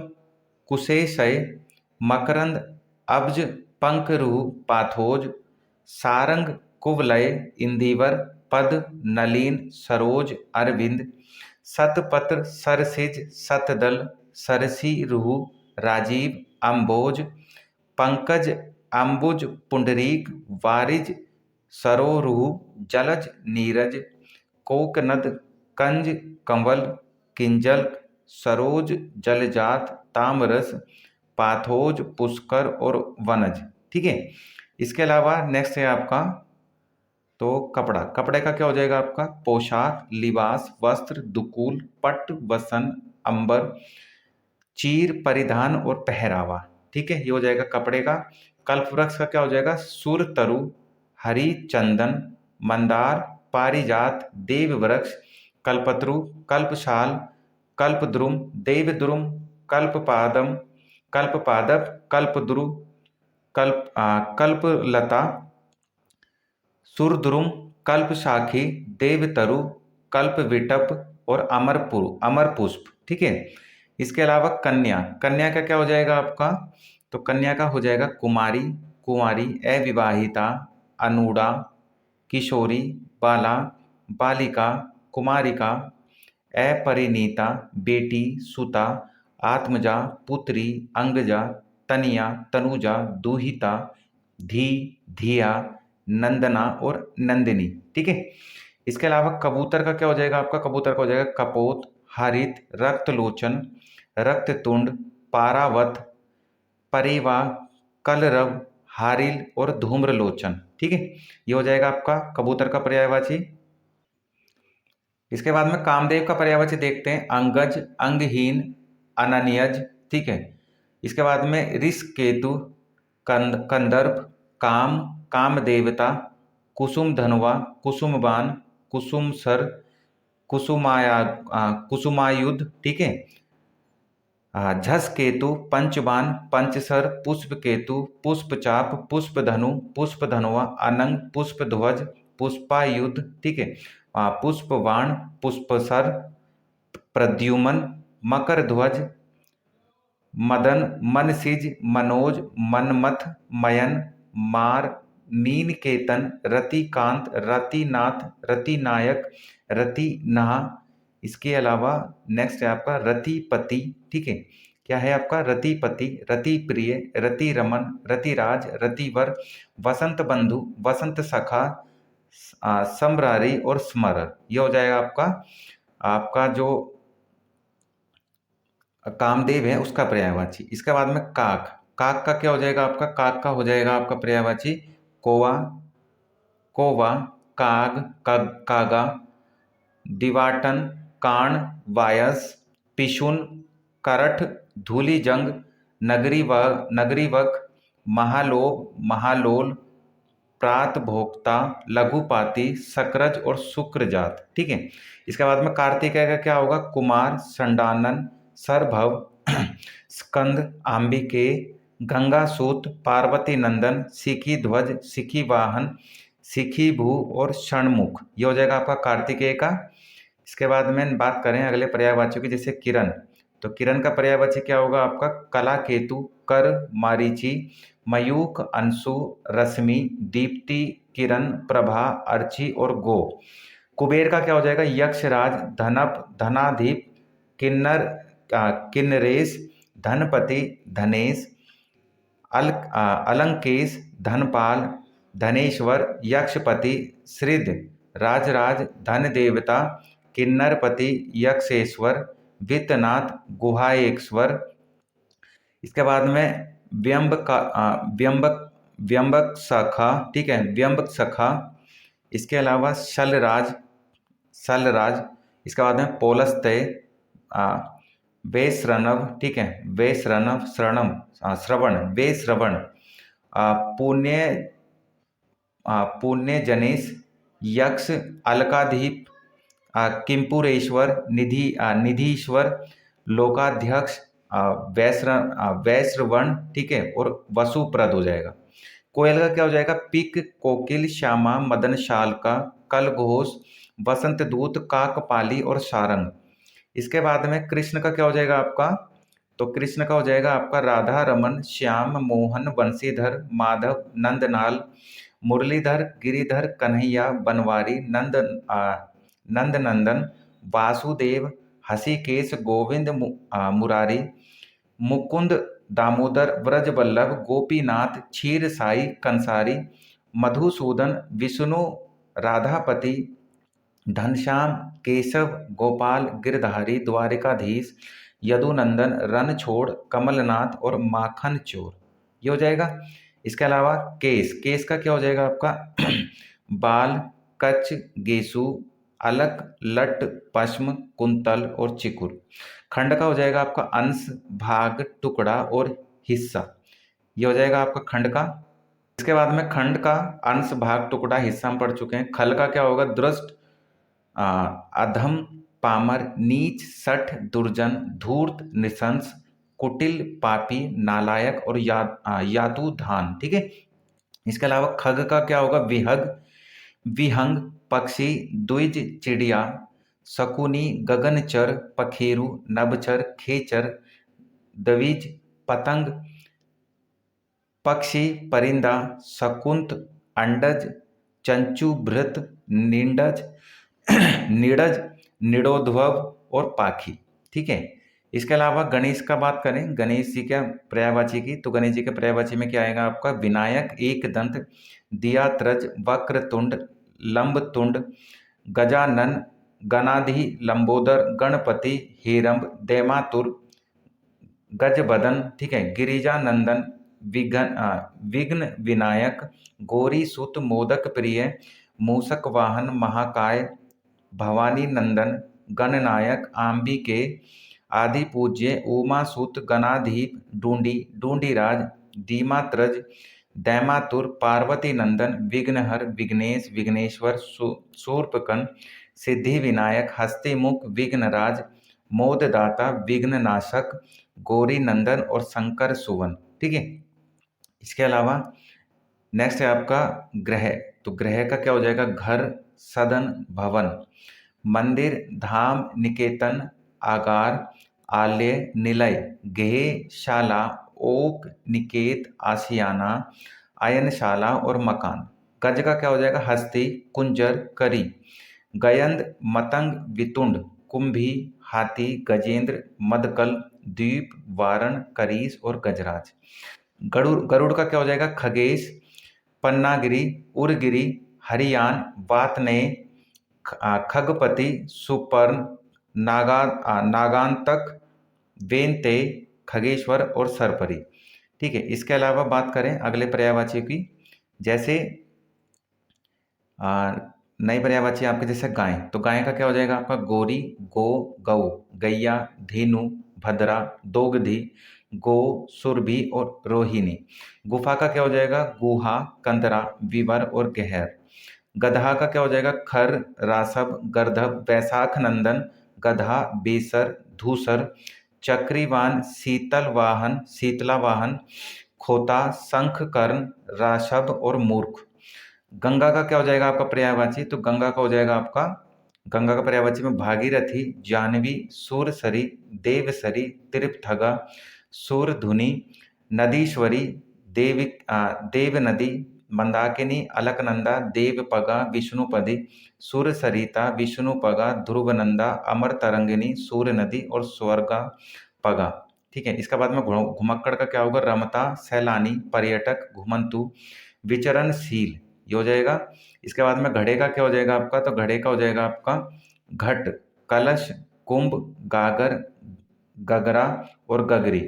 कुशेशय, मकरंद, अब्ज, पंकरूह, पाथोज, सारंग, कुवलय, इंदिवर, पद, नलीन, सरोज, अरविंद, शतपत्र, सरसिज, शतदल, सरसी, रूह, राजीव, अम्बोज, पंकज, अम्बुज, पुंडरीक, वारिज, सरोरुह, जलज, नीरज, कोकनद, कंज, कंवल, किंजल, सरोज, जलजात, तामरस, पाथोज, पुष्कर और वनज। ठीक है। इसके अलावा नेक्स्ट है आपका तो कपड़ा। कपड़े का क्या हो जाएगा आपका? पोशाक, लिबास, वस्त्र, दुकूल, पट, वसन, अंबर, चीर, परिधान और पहरावा। ठीक है, ये हो जाएगा कपड़े का। कल्पवृक्ष का क्या हो जाएगा? सुर, तरु, हरि, चंदन, मंदार, पारिजात, देव वृक्ष, कल्पत्रु, कल्पशाल, कल्पद्रुम, देवद्रुम, कल्पपादम, कल्पपादप, कल्पद्रु, कल्पलता, सुरद्रुम, कल्पशाखी, देवतरु, कल्पविटप और अमर पुष्प। ठीक है। इसके अलावा कन्या। कन्या का क्या हो जाएगा आपका? तो कन्या का हो जाएगा कुमारी, कुंवारी, अविवाहिता, अनूढ़ा, किशोरी, बाला, बालिका, कुमारिका, अपरिणीता, बेटी, सुता, आत्मजा, पुत्री, अंगजा, तनिया, तनुजा, दुहिता, धी, धिया, नंदना और नंदिनी। ठीक है। इसके अलावा कबूतर का क्या हो जाएगा आपका? कबूतर का हो जाएगा कपोत, हरित, रक्तलोचन, रक्ततुंड, पारावत, परिवा, कलरव, हारिल और धूम्रलोचन। ठीक है, ये हो जाएगा आपका कबूतर का पर्यायवाची। इसके बाद में कामदेव का पर्यायवाची देखते हैं। अंगज, अंगहीन, अनन्यज। ठीक है। इसके बाद में ऋष केतु, कंदर्प, काम, काम देवता, कुसुम धनुआ, कुसुमबान, कुसुमसर, कुसुमायुध। ठीक है। झस केतु, पंचबान, पंचसर, पुष्प केतु, पुष्पचाप, पुष्पधनु, पुष्पधनुआ, अनंग, पुष्पध्वज, पुष्पायुध। ठीक है। पुष्पवाण, पुष्पसर, प्रद्युमन, मकर ध्वज, मदन, मनसिज, मनोज, मनमथ, मयन, मार, मीनकेतन, रतिकांत, रतिनाथ, रतिनायक, रतिनाह। इसके अलावा नेक्स्ट है आपका रतिपति। ठीक है। क्या है आपका? रतिपति, रतिप्रिय, रतिरमन, रतिराज, रतिवर, वसंत बंधु, वसंत सखा, सम्रारी और स्मरण। ये हो जाएगा आपका आपका जो कामदेव है उसका पर्यायवाची। इसके बाद में काक, काक का क्या हो जाएगा आपका? काक का हो जाएगा आपका पर्यायवाची कोवा, कोवा, काग, कागा, दिवाटन, कान, वायस, पिशुन, करठ, धूलिजंग, नगरीवक, महालोभ, महालोल, प्रात भोक्ता, लघुपाती, सकरज और शुक्रजात। ठीक है। इसके बाद में कार्तिकेय का क्या होगा? कुमार, संडानन, सरभव, स्कंद, आंबिके, गंगासूत, पार्वती नंदन, सिखी ध्वज, सिखी वाहन, सिखी भू और षणमुख। ये हो जाएगा आपका कार्तिकेय का। इसके बाद में बात करें अगले पर्यायवाचियों की, जैसे किरण, तो किरण का पर्यायवाची क्या होगा आपका? कला, केतु, कर, मारीची, मयूख, अंशु, रश्मि, दीप्ति, किरण, प्रभा, अर्ची और गो। कुबेर का क्या हो जाएगा? यक्षराज, धनप, धनाधिप, किन्नर, किन्नरेश, धनपति, धनेश, अलंकेश, धनपाल, धनेश्वर, यक्षपति, श्रिध, राजराज, धन देवता, किन्नरपति, यक्षेश्वर, वित्तनाथ, गुहाएश्वर। इसके बाद में व्यंबक सखा। ठीक है, व्यंबक सखा। इसके अलावा शलराज, शलराज। इसके बाद में पौलस्त्य, वैश्रनव। ठीक है, वैश्रनव, श्रवण, वैश्रवण, पुण्य, पुण्य जनेश, यक्ष, अलकाधीप, किंपुरेश्वर, निधीश्वर, लोकाध्यक्ष, वैश्रवण। ठीक है, और वसुप्रद हो जाएगा। कोयल का क्या हो जाएगा? पिक, कोकिल, श्यामा, मदनशालका, कलघोष, वसंत दूत, काकपाली और सारंग। इसके बाद में कृष्ण का क्या हो जाएगा आपका? तो कृष्ण का हो जाएगा आपका राधा रमन, श्याम, मोहन, बंशीधर, माधव, नंदलाल, मुरलीधर, गिरिधर, कन्हैया, बनवारी, नंदनंदन, वासुदेव, हसीकेश, गोविंद, मुरारी, मुकुंद, दामोदर, व्रजवल्लभ, गोपीनाथ, क्षीर साई, कंसारी, मधुसूदन, विष्णु, राधापति, घनश्याम, केशव, गोपाल, गिरधारी, द्वारिकाधीश, यदुनंदन, रणछोड़, कमलनाथ और माखन चोर। ये हो जाएगा। इसके अलावा केस, केस का क्या हो जाएगा आपका? बाल, कच्छ, गेसु, अलक, लट, पश्म, कुंतल और चिकुर। खंड का हो जाएगा आपका अंश, भाग, टुकड़ा और हिस्सा। ये हो जाएगा आपका खंड का। इसके बाद में खंड का अंश, भाग, टुकड़ा, हिस्सा हम पढ़ चुके हैं। खल का क्या होगा? दृष्ट, अधम, पामर, नीच, सठ, दुर्जन, धूर्त, नृशंस, कुटिल, पापी, नालायक और यातुधान। ठीक है। इसके अलावा खग का क्या होगा? विहग, विहंग, पक्षी, द्विज, चिड़िया, शकुनी, गगनचर, पखेरु, नभचर, खेचर, द्विज, पतंग, पक्षी, परिंदा, शकुंत, अंडज, चंचू, भृत, निंडज, निडज, निडोद्भव और पाखी। ठीक है। इसके अलावा गणेश का बात करें, गणेश जी का पर्यायवाची की, तो गणेश जी के पर्यायवाची में क्या आएगा आपका? विनायक, एक दंत, दियात्रज, वक्रतुंड, लंबतुंड, गजानन, गणाधि, लंबोदर, गणपति, हेरंब, दैमातुर, गजबदन। ठीक है, गिरिजानंदन, विघ्न विनायक, गौरी सुत, मोदक प्रिय, मूषक वाहन, महाकाय, भवानी नंदन, गणनायक, आंबिके, आदि पूज्य, उमासुत, गणाधीप, डूंडी, डूंडीराज, दीमात्रज, दैमातुर, पार्वती नंदन, विघ्नहर, विघ्नेश, विघ्नेश्वर, शूर्पकन, सिद्धि विनायक, हस्तिमुख, विघ्नराज, मोददाता, विघ्ननाशक, गौरी नंदन और शंकर सुवन। ठीक है। इसके अलावा नेक्स्ट है आपका ग्रह, तो ग्रह का क्या हो जाएगा? घर, सदन, भवन, मंदिर, धाम, निकेतन, आगार, आलय, निलय, गेह, शाला, ओक, निकेत, आशियाना, आयनशाला और मकान। गज का क्या हो जाएगा? हस्ती, कुंजर, करी, गयंद, मतंग, वितुंड, कुंभी, हाथी, गजेंद्र, मदकल, द्वीप, वारण, करीस और गजराज। गरुड़ गरुड़ का क्या हो जाएगा? खगेश, पन्नागिरी, उरगिरी, हरियान, वातनेय, खगपति, सुपर्ण, नागांतक, वेनते, खगेश्वर और सरपरी। ठीक है। इसके अलावा बात करें अगले पर्यायवाची की, जैसे नई पर्यायवाची आपके जैसे गाय, तो गाय का क्या हो जाएगा आपका? गोरी, गो, गऊ, गैया, धेनु, भद्रा, दोगधी, गो, सुरभि और रोहिणी। गुफा का क्या हो जाएगा? गुहा, कंदरा, विवर और गहर। गधा का क्या हो जाएगा? खर, रासव, गर्धव, वैशाख नंदन, गधा, बेसर, धूसर, चक्रीवान, शीतल वाहन, शीतला वाहन, खोता, शंख कर्ण, राशभ और मूर्ख। गंगा का क्या हो जाएगा आपका पर्यायवाची? तो गंगा का हो जाएगा आपका, गंगा का पर्यायवाची में भागीरथी, जाह्नवी, सूरसरी, देवसरी, त्रिपथगा, सूरधुनी, नदीश्वरी, देव नदी, मंदाकिनी, अलकनंदा, देवपगा, विष्णुपदी, सुरसरिता, विष्णुपगा, ध्रुवनंदा, अमर तरंगिनी, सूर्य नदी और स्वर्गा पगा। ठीक है। इसके बाद में घुमक्कड़ का क्या होगा? रमता, सैलानी, पर्यटक, घुमंतु, विचरणशील, ये हो जाएगा। इसके बाद में घड़े का क्या हो जाएगा आपका? तो घड़े का हो जाएगा आपका घट, कलश, कुंभ, गागर, गगरा और गगरी।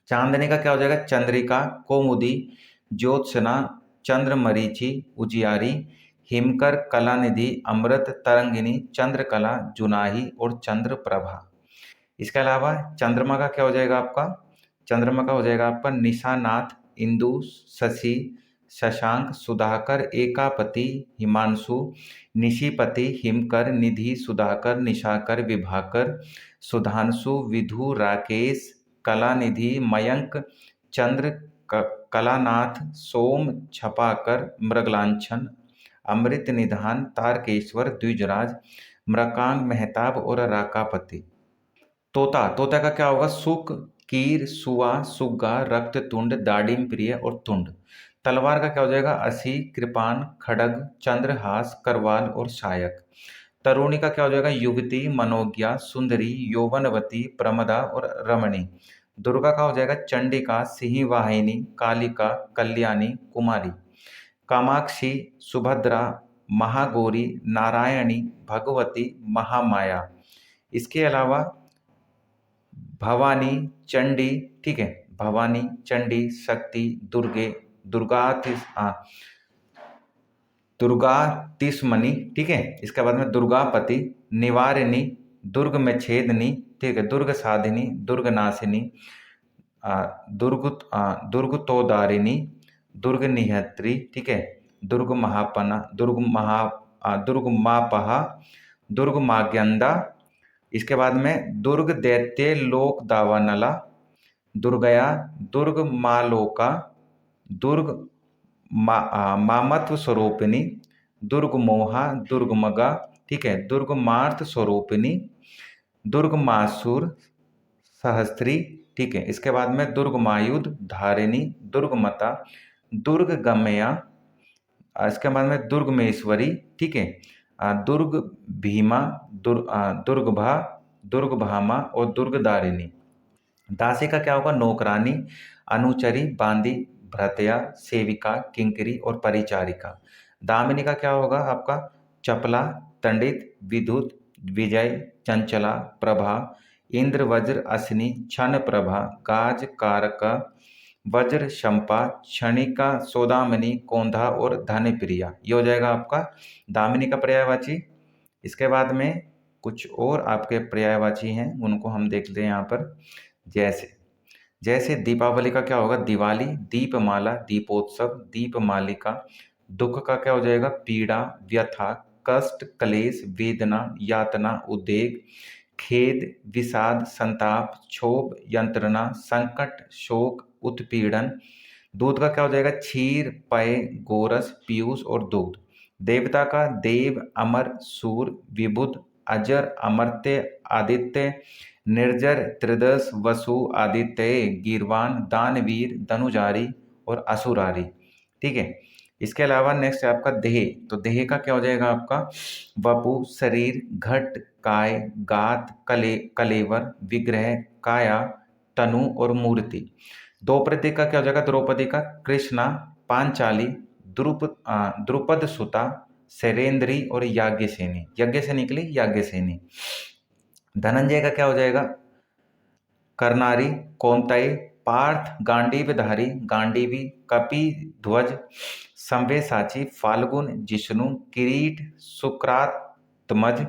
चांदनी का क्या हो जाएगा? चंद्रिका, कौमुदी, ज्योत्सना, चंद्रमरीचि, उजियारी, हिमकर, कलानिधि, अमृत, तरंगिनी, चंद्रकला, जुनाही और चंद्रप्रभा। इसके अलावा चंद्रमा का क्या हो जाएगा आपका? चंद्रमा का हो जाएगा आपका निशानाथ, इंदु, शशि, शशांक, सुधाकर, एकापति, हिमांशु, निशिपति, हिमकर, निधि, सुधाकर, निशाकर, विभाकर, सुधांशु, विधु, राकेश, कलानिधि, मयंक, चंद्र, कलानाथ, सोम, छपाकर, मृगलांछन, अमृत निधान, तारकेश्वर, द्विजराज, मृकांग, मेहताब और राकापति। तोता, तोता का क्या होगा? सुक, कीर, सुआ, सुग्गा, रक्ततुंड, दाडिम प्रिय और तुंड। तलवार का क्या हो जाएगा? असी, कृपान, खड़ग, चंद्रहास, करवाल और शायक। तरुणी का क्या हो जाएगा? युवती, मनोज्ञा, सुंदरी, यौवनवती, प्रमदा और रमणी। दुर्गा का हो जाएगा? चंडिका, सिंहवाहिनी, कालिका, कल्याणी, कुमारी। कामाक्षी, सुभद्रा, महागौरी, नारायणी, भगवती, महामाया। इसके अलावा भवानी, चंडी, ठीक है, भवानी, चंडी, शक्ति, दुर्गे, दुर्गातिस्मनी, ठीक है। इसके बाद में दुर्गापति, निवारिणी, दुर्ग में छेदनी, ठीक है, दुर्ग साधिनी, दुर्ग नाशिनी, दुर्गतोदारिणी, दुर्ग निहत्री, ठीक है, दुर्ग महापना, दुर्ग मापहा, दुर्ग माग्यंदा। इसके बाद में दुर्ग दैत्य लोक दावानला, दुर्गया, दुर्ग मालोका, दुर्ग मामत्व स्वरूपिणी, दुर्ग मोहा, दुर्ग मगा, ठीक है, दुर्ग मार्थ स्वरूपिणी, दुर्ग मासुर सहस्त्री, ठीक है। इसके बाद में दुर्ग मायुध धारिणी, दुर्ग मता, दुर्ग गमया, इसके बाद में दुर्ग मेश्वरी, ठीक है, दुर्ग भीमा, दुर्गभा, दुर्ग भामा और दुर्ग दारिणी। दासी का क्या होगा? नौकरानी, अनुचरी, बांदी, भृत्या, सेविका, किंकरी और परिचारिका। दामिनी का क्या होगा आपका? चपला, पंडित, विद्युत, विजय, चंचला, प्रभा, इंद्र, वज्र, अश्नि, क्षण प्रभा, गाज, कारका, वज्र, शंपा, क्षणिका, सौदामिनी, कौंधा और धनप्रिया। ये हो जाएगा आपका दामिनी का पर्यायवाची। इसके बाद में कुछ और आपके पर्यायवाची हैं, उनको हम देख लें यहाँ पर। जैसे जैसे दीपावली का क्या होगा? दिवाली, दीपमाला, दीपोत्सव, दीपमालिका। दुख का क्या हो जाएगा? पीड़ा, व्यथा, कष्ट, क्लेश, वेदना, यातना, उद्वेग, खेद, विषाद, संताप, क्षोभ, यंत्रणा, संकट, शोक, उत्पीड़न। दूध का क्या हो जाएगा? क्षीर, पेय, गोरस, पीयूष और दुग्ध। देवता का देव, अमर, सूर, विबुध, अजर, अमर्त्य, आदित्य, निर्जर, त्रिदश, वसु, आदित्य, गिरवान, दानवीर, धनुजारी और असुरारी, ठीक है। इसके अलावा नेक्स्ट है आपका देह। तो देह का क्या हो जाएगा आपका? वपु, शरीर, घट, काय, गात, कलेवर, विग्रह, काया, तनु और मूर्ति। द्रौपदी का क्या हो जाएगा? द्रौपदी का कृष्णा, पांचाली, द्रुपद सुता, शैलेंद्री और याज्ञसेनी। यज्ञ से निकली याज्ञसेनी। धनंजय का क्या हो जाएगा? करनारी, कौंतय, पार्थ, गांडीवधारी, गांडीवी, कपि ध्वज, संवेसाची, फाल्गुन, जिष्णु, किरीट, सुक्रातमज,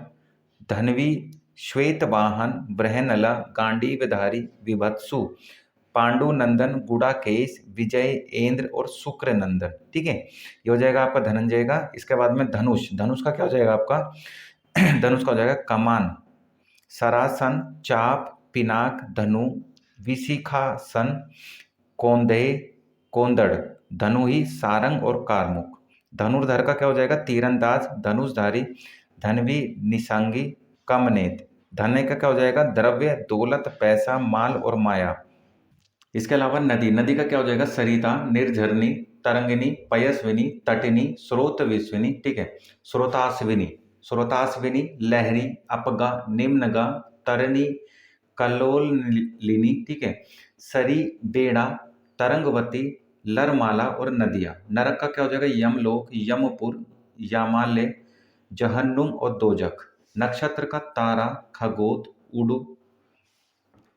धन्वी, श्वेतवाहन, बृहनला, गांडीवधारी, विभत्सु, पांडुनंदन, गुड़ाकेश, विजय, इंद्र और शुक्रनंदन। ठीक है, ये हो जाएगा आपका धनंजय का। इसके बाद में धनुष। धनुष का क्या हो जाएगा आपका? धनुष का हो जाएगा कमान, सरासन, चाप, पिनाक, धनु, विशिखासन, कौंदय, कोंदड़, धनुहि, सारंग और कारमुक। धनुर्धर का क्या हो जाएगा? तीरंदाज, धनुषधारी, धनवी, निशांगी, कमनेत। धनय का क्या हो जाएगा? द्रव्य, दौलत, पैसा, माल और माया। इसके अलावा नदी। नदी का क्या हो जाएगा? सरिता, निर्झरनी, तरंगिनी, पयस्विनी, तटिनी, स्रोतविश्विनी। ठीक है, स्रोताश्विनी, स्रोताश्विनी, लहरी, अपगा, निम्नगा, तरनी, कल्लोलिनी। ठीक है, सरी, बेड़ा, तरंगवती, लरमाला और नदिया। नरक का क्या हो जाएगा? यमलोक, यमपुर, यामालय, जहन्नुम और दोजख। नक्षत्र का तारा, खगोत, उडु,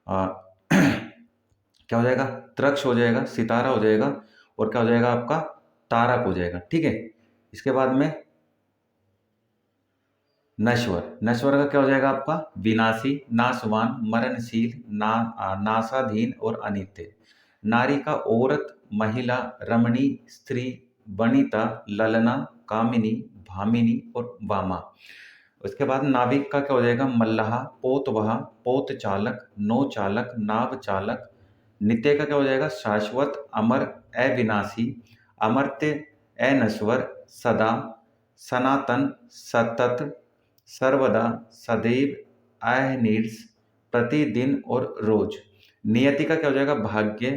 आ, क्या हो जाएगा? त्रक्ष हो जाएगा, सितारा हो जाएगा, और क्या हो जाएगा आपका? तारक हो जाएगा। ठीक है, इसके बाद में नश्वर। नश्वर का क्या हो जाएगा आपका? विनाशी, नाशवान, मरणशील, नाशाधीन और अनित्य। नारी का औरत, महिला, रमणी, स्त्री, वनिता, ललना, कामिनी, भामिनी और वामा। उसके बाद नाविक का क्या हो जाएगा? मल्लाह, पोतवाह, पोत चालक, नौ चालक, नाव चालक। नित्य का क्या हो जाएगा? शाश्वत, अमर, अविनाशी, अमर्त्य, अनश्वर, सदा, सनातन, सतत, सर्वदा, सदैव, अनिर्स, प्रतिदिन और रोज। नियति का क्या हो जाएगा? भाग्य,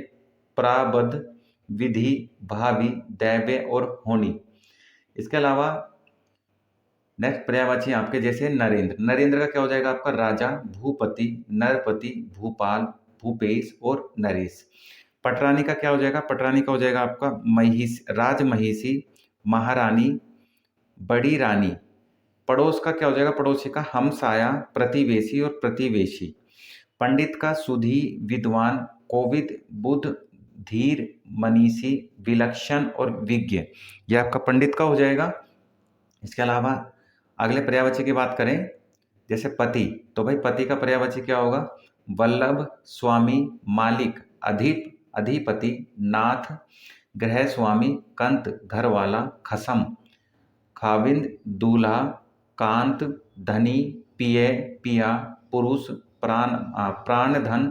प्रारब्ध, विधि, भावी, दैव्य और होनी। इसके अलावा नेक्स्ट पर्यायवाची आपके जैसे नरेंद्र। नरेंद्र का क्या हो जाएगा आपका? राजा, भूपति, नरपति, भूपाल, भूपेश और नरेश। पटरानी का क्या हो जाएगा? पटरानी का हो जाएगा आपका महिष, राजमहिषी, महारानी, बड़ी रानी। पड़ोस का क्या हो जाएगा? पड़ोसी का हमसाया, प्रतिवेशी और प्रतिवेशी। पंडित का सुधी, विद्वान, कोविद, बुद्ध, धीर, मनीषी, विलक्षण और विज्ञ। यह आपका पंडित का हो जाएगा। इसके अलावा अगले पर्यायवाची की बात करें जैसे पति, तो भाई पति का पर्यायवाची क्या होगा? वल्लभ, स्वामी, मालिक, अधिपति, नाथ, गृह स्वामी, कंत, घर वाला, खसम, खाविंद, दूल्हा, कांत, धनी, पिय, पिया, पुरुष, प्राणधन,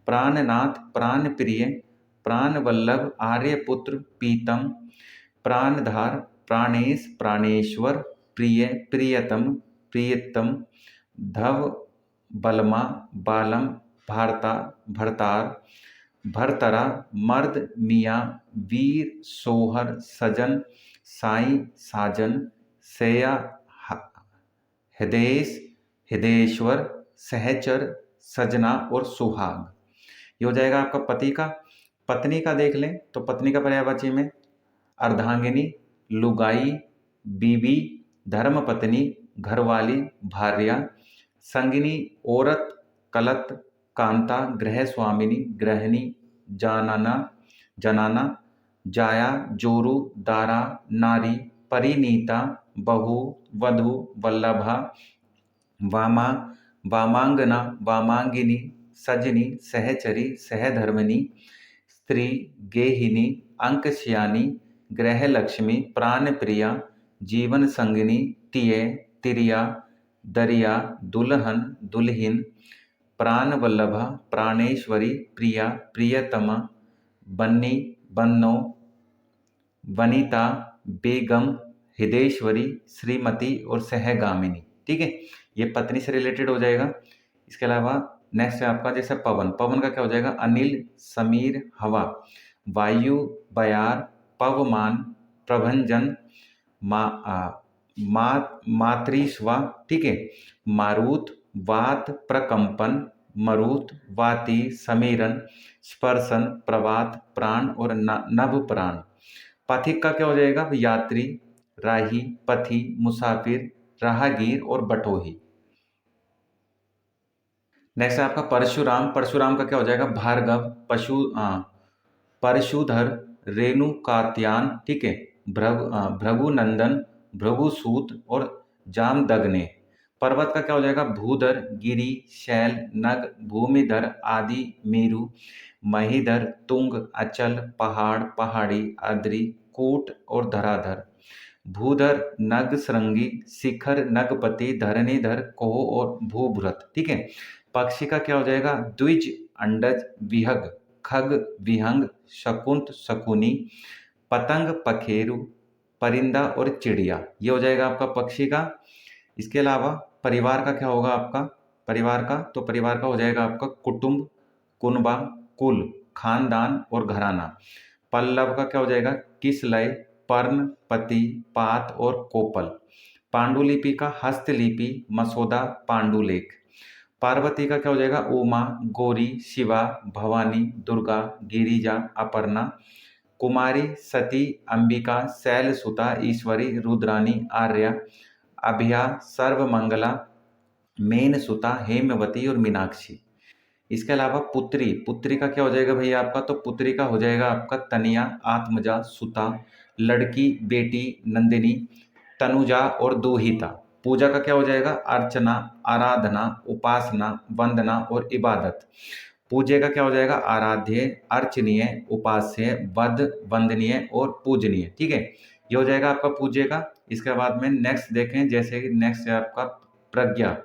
प्राणनाथ, प्राणप्रिय, प्राणवल्लभ, आर्यपुत्र, पीतम, प्राणधार, प्राणेश, प्राणेश्वर, प्रिय, प्रियतम, प्रियतम, धव, बलमा, बालम, भारता, भरतार, भरतरा, मर्द, मियाँ, वीर, सोहर, सजन, साई, साजन, सेया, हृदयेश, हृदयेश्वर, सहचर, सजना और सुहाग। ये हो जाएगा आपका पति का। पत्नी का देख लें तो पत्नी का पर्यायवाची में अर्धांगिनी, लुगाई, बीवी, धर्मपत्नी, घरवाली, भार्या, संगिनी, औरत, कलत, कांता, गृह स्वामिनी, गृहिणी, जानाना, जनाना, जाया, जोरू, दारा, नारी, परिनीता, बहु, वधु, वल्लभा, वामा, वामांगना, वामांगिनी, सजनी, सहचरी, सहधर्मिणी, स्त्री, गेहिनी, अंकश्यानी, गृहलक्ष्मी, प्राणप्रिया, जीवन संगिनी, तिय, तिरिया, दरिया, दुल्हन, दुल्हिन, प्राणवल्लभा, प्राणेश्वरी, प्रिया, प्रियतमा, बन्नी, बन्नो, वनिता, बेगम, हृदयेश्वरी, श्रीमती और सहगामिनी। ठीक है, ये पत्नी से रिलेटेड हो जाएगा। इसके अलावा नेक्स्ट है आपका जैसे पवन। पवन का क्या हो जाएगा? अनिल, समीर, हवा, वायु, बयार, पवमान, प्रभंजन, मा मातृस्वा, ठीक है, मारुत, वात प्रकंपन, मरुत, वाती, समीरन, स्पर्शन, प्रवात, प्राण और नभ प्राण। पथिक का क्या हो जाएगा? यात्री, राही, पथी, मुसाफिर, राहगीर और बटोही। नेक्स्ट है आपका परशुराम। परशुराम का क्या हो जाएगा? भार्गव, परशुधर, रेणुकात्यान, ठीक है, भृगुनंदन, भृगुसूत और जामदग्ने। पर्वत का क्या हो जाएगा? भूधर, गिरि, शैल, नग, भूमिधर, आदि, मेरु, महीधर, तुंग, अचल, पहाड़, पहाड़ी, अद्रि, कूट और धराधर। भूधर, नग श्रृंगी, शिखर, नगपति, धरणीधर, कोह और भूभृत, ठीक है। पक्षी का क्या हो जाएगा? द्विज, अंडज, विहग, खग, विहंग, शकुंत, शकुनी, पतंग, पखेरु, परिंदा और चिड़िया। ये हो जाएगा आपका पक्षी का। इसके अलावा परिवार का क्या होगा आपका? परिवार का तो परिवार का हो जाएगा आपका कुटुंब, कुनबा, कुल, खानदान और घराना। पल्लव का क्या हो जाएगा? किसलय, पर्ण, पति, पात और कोपल। पांडुलिपि का हस्तलिपि, मसौदा, पांडुलेख। पार्वती का क्या हो जाएगा? उमा, गौरी, शिवा, भवानी, दुर्गा, गिरिजा, अपर्णा। कुमारी, सती, अंबिका, शैलसुता, ईश्वरी, रुद्रानी, आर्या, अभया, सर्वमंगला, मेनसुता, हेमवती और मीनाक्षी। इसके अलावा पुत्री, पुत्री का क्या हो जाएगा भैया आपका? तो पुत्री का हो जाएगा आपका तनिया, आत्मजा, सुता, लड़की, बेटी, नंदिनी, तनुजा और दुहिता। पूजा का क्या हो जाएगा? अर्चना, आराधना, उपासना, वंदना और इबादत। पूज्य का क्या हो जाएगा? आराध्य, अर्चनीय, उपास्य, वध, वंदनीय और पूजनीय, ठीक है। ये हो जाएगा आपका पूज्य का। इसके बाद में नेक्स्ट देखें, जैसे कि नेक्स्ट है आपका प्रज्ञा।